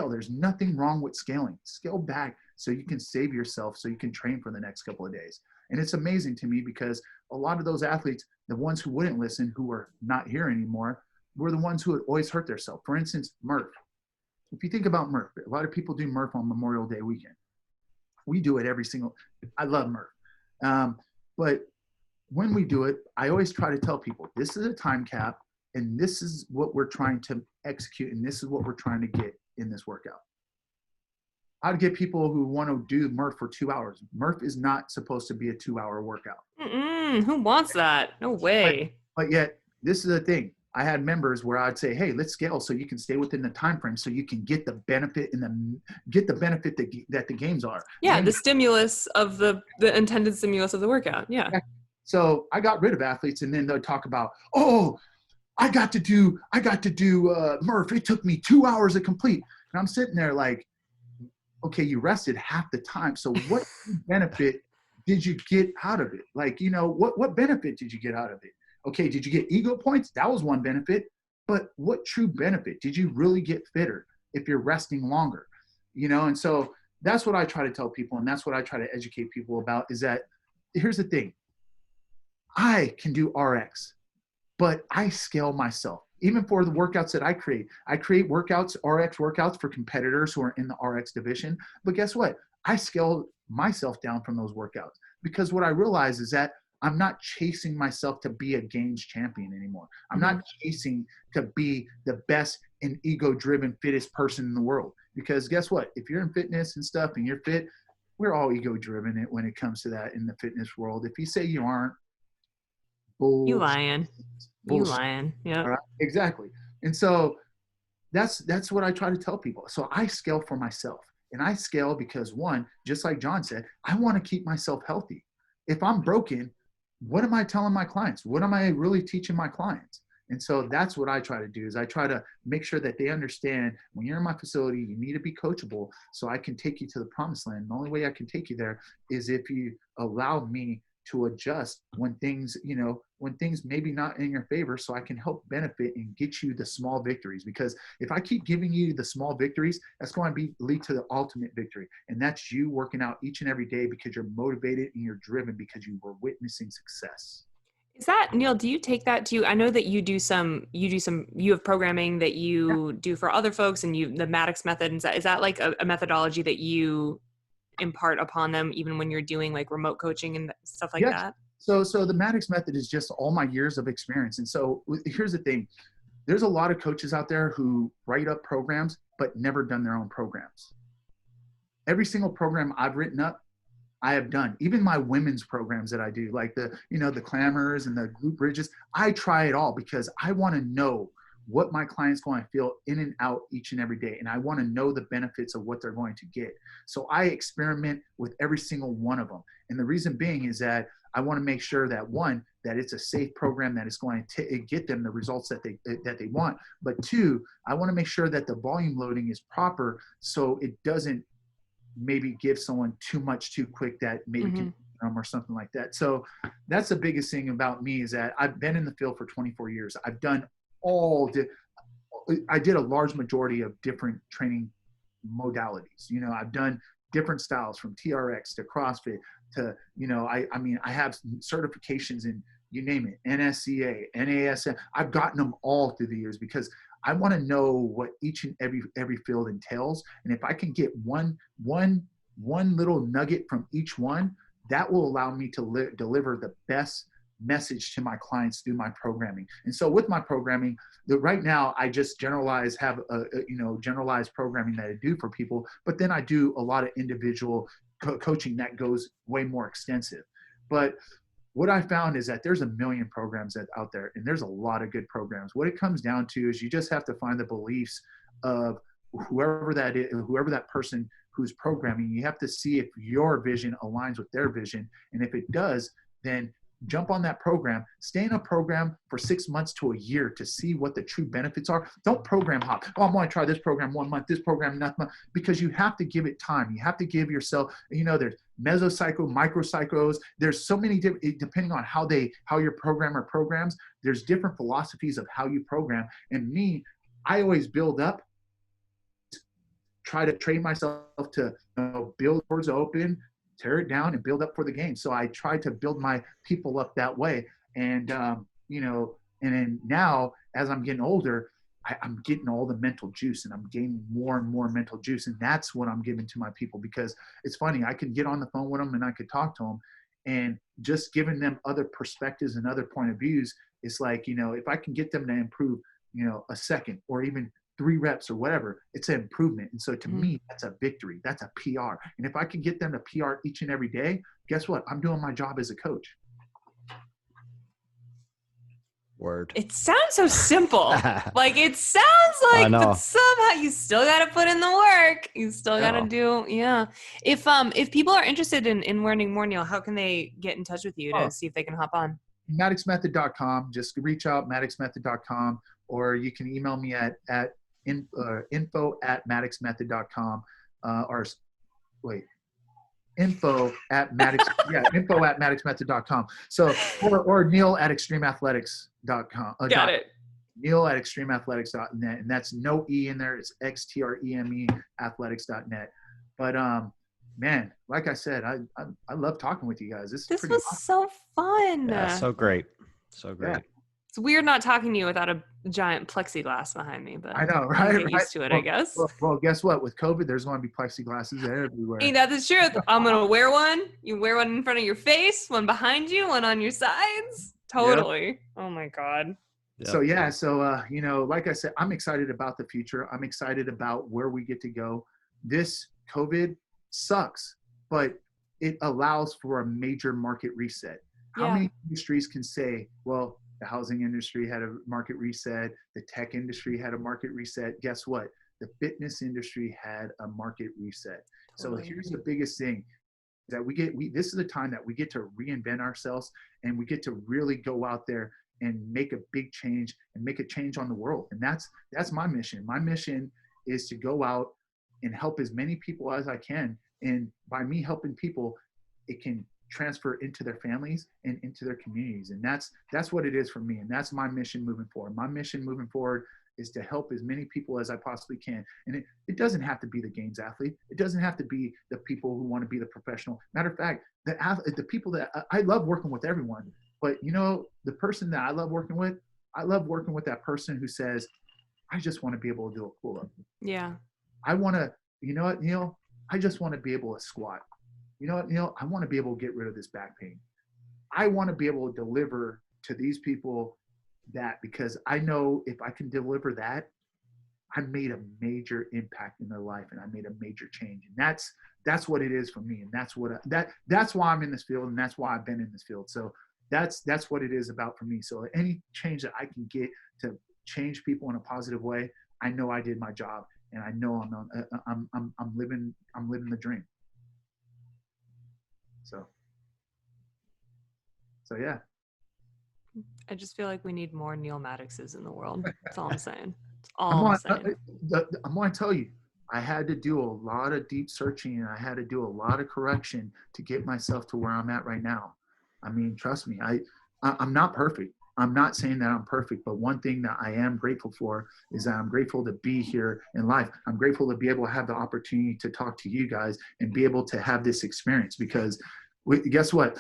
There's nothing wrong with scaling. Scale back so you can save yourself, so you can train for the next couple of days. And it's amazing to me because a lot of those athletes, the ones who wouldn't listen, who are not here anymore, were the ones who would always hurt themselves. For instance, Murph. If you think about Murph, a lot of people do Murph on Memorial Day weekend. We do it I love Murph. But when we do it, I always try to tell people, this is a time cap, and this is what we're trying to execute, and this is what we're trying to get in this workout. I'd get people who want to do Murph for 2 hours. Murph is not supposed to be a 2-hour workout. Who wants that? No way. But yet, this is the thing. I had members where I'd say, hey, let's scale so you can stay within the time frame, so you can get the benefit that the games are. Yeah, and the stimulus of the intended stimulus of the workout. Yeah. So I got rid of athletes, and then they'll talk about, oh, I got to do Murph. It took me 2 hours to complete. And I'm sitting there like, okay, you rested half the time. So what benefit did you get out of it? Like, what benefit did you get out of it? Okay, did you get ego points? That was one benefit. But what true benefit? Did you really get fitter if you're resting longer? And so that's what I try to tell people, and that's what I try to educate people about, is that here's the thing. I can do RX, but I scale myself. Even for the workouts that I create workouts, RX workouts for competitors who are in the RX division. But guess what? I scale myself down from those workouts, because what I realize is that I'm not chasing myself to be a games champion anymore. I'm not chasing to be the best and ego-driven, fittest person in the world. Because guess what? If you're in fitness and stuff and you're fit, we're all ego-driven when it comes to that in the fitness world. If you say you aren't, bullshit. You lying. You lying. Yeah. Right? Exactly. And so that's what I try to tell people. So I scale for myself. And I scale because, one, just like John said, I want to keep myself healthy. If I'm broken, what am I telling my clients? What am I really teaching my clients? And so that's what I try to do, is I try to make sure that they understand, when you're in my facility, you need to be coachable so I can take you to the promised land. The only way I can take you there is if you allow me to adjust when things maybe not in your favor, so I can help benefit and get you the small victories. Because if I keep giving you the small victories, that's going to lead to the ultimate victory. And that's you working out each and every day because you're motivated and you're driven because you were witnessing success. Is that, Neal, do you take that to, I know that you have programming that you do for other folks, and the Maddox method. Is that like a methodology that you impart upon them even when you're doing like remote coaching and stuff like that? So the Maddox method is just all my years of experience. And so here's the thing. There's a lot of coaches out there who write up programs, but never done their own programs. Every single program I've written up, I have done. Even my women's programs that I do, like the clambers and the glute bridges, I try it all because I want to know what my client's going to feel in and out each and every day. And I want to know the benefits of what they're going to get. So I experiment with every single one of them. And the reason being is that I want to make sure that, one, that it's a safe program that is going to get them the results that they want. But two, I want to make sure that the volume loading is proper, so it doesn't maybe give someone too much too quick that maybe can or something like that. So that's the biggest thing about me, is that I've been in the field for 24 years. I've done I did a large majority of different training modalities. I've done different styles, from TRX to CrossFit to, I have certifications in, you name it, NSCA, NASM. I've gotten them all through the years because I want to know what each and every field entails. And if I can get one little nugget from each one, that will allow me to deliver the best message to my clients through my programming. And so with my programming, right now I just have generalized programming that I do for people, but then I do a lot of individual coaching that goes way more extensive. But what I found is that there's a million programs out there, and there's a lot of good programs. What it comes down to is you just have to find the beliefs of whoever that person who's programming. You have to see if your vision aligns with their vision. And if it does, then jump on that program, stay in a program for 6 months to a year to see what the true benefits are. Don't program hop. Oh, I'm going to try this program 1 month, this program next month, because you have to give it time. You have to give yourself, there's mesocycle, microcycles. There's so many different, depending on how your programmer programs, there's different philosophies of how you program. And me, I always build up, try to train myself to build towards the open, tear it down, and build up for the game. So I try to build my people up that way. And, and then now as I'm getting older, I'm getting all the mental juice, and I'm gaining more and more mental juice. And that's what I'm giving to my people, because it's funny. I could get on the phone with them and I could talk to them, and just giving them other perspectives and other point of views. It's like, if I can get them to improve, a second or even 3 reps or whatever, it's an improvement. And so to me, that's a victory. That's a PR. And if I can get them to PR each and every day, guess what? I'm doing my job as a coach. Word. It sounds so simple. Like, it sounds like, but somehow you still got to put in the work. You still got to do, If people are interested in learning more, Neal, how can they get in touch with you to see if they can hop on? MaddoxMethod.com. Just reach out, MaddoxMethod.com, or you can email me at info@maddoxmethod.com, info@maddoxmethod.com. So, or Neal@extremeathletics.com. Got it. Neal@extremeathletics.net, and that's no E in there. It's XTREME athletics.net. But man, like I said, I love talking with you guys. This was awesome. So fun. Yeah, so great. So great. Yeah. It's weird not talking to you without a giant plexiglass behind me, but I know, right? Get used to it, I guess. Well, guess what? With COVID, there's going to be plexiglasses everywhere. Hey, that is true. I'm going to wear one. You wear one in front of your face, one behind you, one on your sides. Totally. Yep. Oh my God. Yep. So like I said, I'm excited about the future. I'm excited about where we get to go. This COVID sucks, but it allows for a major market reset. How many industries can say, well, the housing industry had a market reset, the tech industry had a market reset? Guess what? The fitness industry had a market reset. Totally. So here's the biggest thing, that this is the time that we get to reinvent ourselves, and we get to really go out there and make a big change and make a change on the world. And that's my mission. My mission is to go out and help as many people as I can. And by me helping people, it can transfer into their families and into their communities. And that's what it is for me. And that's my mission moving forward. My mission moving forward is to help as many people as I possibly can. And it doesn't have to be the games athlete. It doesn't have to be the people who want to be the professional. Matter of fact, the people that I love working with everyone, but the person that I love working with that person who says, I just want to be able to do a pull-up. Yeah. I want to, Neal, I just want to be able to squat. Neal, I want to be able to get rid of this back pain. I want to be able to deliver to these people that, because I know if I can deliver that, I made a major impact in their life, and I made a major change. And that's what it is for me. And that's why I'm in this field, and that's why I've been in this field. So that's what it is about for me. So any change that I can get to change people in a positive way, I know I did my job, and I know I'm living the dream. So yeah. I just feel like we need more Neal Maddoxes in the world. That's all I'm saying. That's all I'm saying. I'm going to tell you, I had to do a lot of deep searching, and I had to do a lot of correction to get myself to where I'm at right now. I mean, trust me, I'm not perfect. I'm not saying that I'm perfect, but one thing that I am grateful for is that I'm grateful to be here in life. I'm grateful to be able to have the opportunity to talk to you guys and be able to have this experience, because guess what?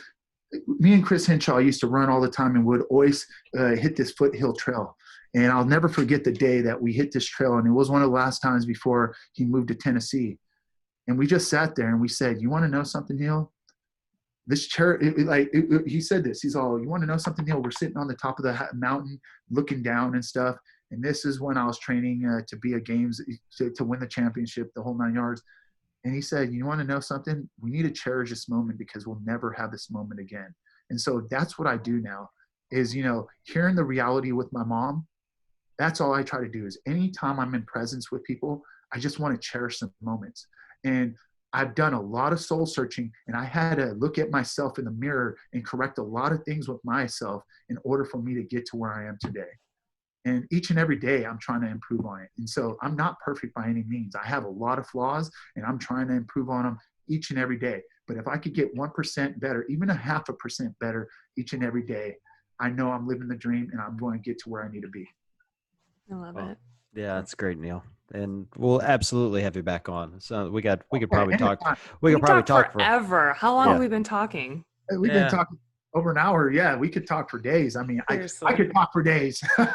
Me and Chris Henshaw used to run all the time and would always hit this foothill trail. And I'll never forget the day that we hit this trail. And it was one of the last times before he moved to Tennessee. And we just sat there and we said, you want to know something, Neal? This chair, he said this, he's all, you want to know something, Neal? We're sitting on the top of the mountain looking down and stuff. And this is when I was training to be a games, to win the championship, the whole 9 yards. And he said, you want to know something? We need to cherish this moment, because we'll never have this moment again. And so that's what I do now is, hearing the reality with my mom, that's all I try to do. Is anytime I'm in presence with people, I just want to cherish some moments. And I've done a lot of soul searching, and I had to look at myself in the mirror and correct a lot of things with myself in order for me to get to where I am today. And each and every day I'm trying to improve on it. And so I'm not perfect by any means. I have a lot of flaws, and I'm trying to improve on them each and every day. But if I could get 1% better, even a 0.5% better each and every day, I know I'm living the dream, and I'm going to get to where I need to be. I love it. Yeah, that's great, Neil. And we'll absolutely have you back on. So we could probably anytime. talk. We could probably talk forever. How long have we been talking? We've been talking over an hour. Yeah, we could talk for days. I mean, I could talk for days. All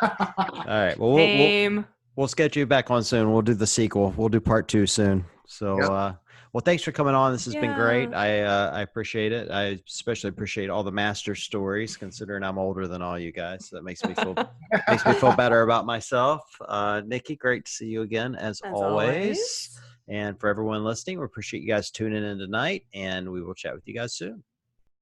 right. Well, we'll schedule you back on soon. We'll do the sequel. We'll do part 2 soon. So, well, thanks for coming on. This has been great. I appreciate it. I especially appreciate all the master stories, considering I'm older than all you guys. So that makes me feel better about myself. Nikki, great to see you again as always. And for everyone listening, we appreciate you guys tuning in tonight, and we will chat with you guys soon.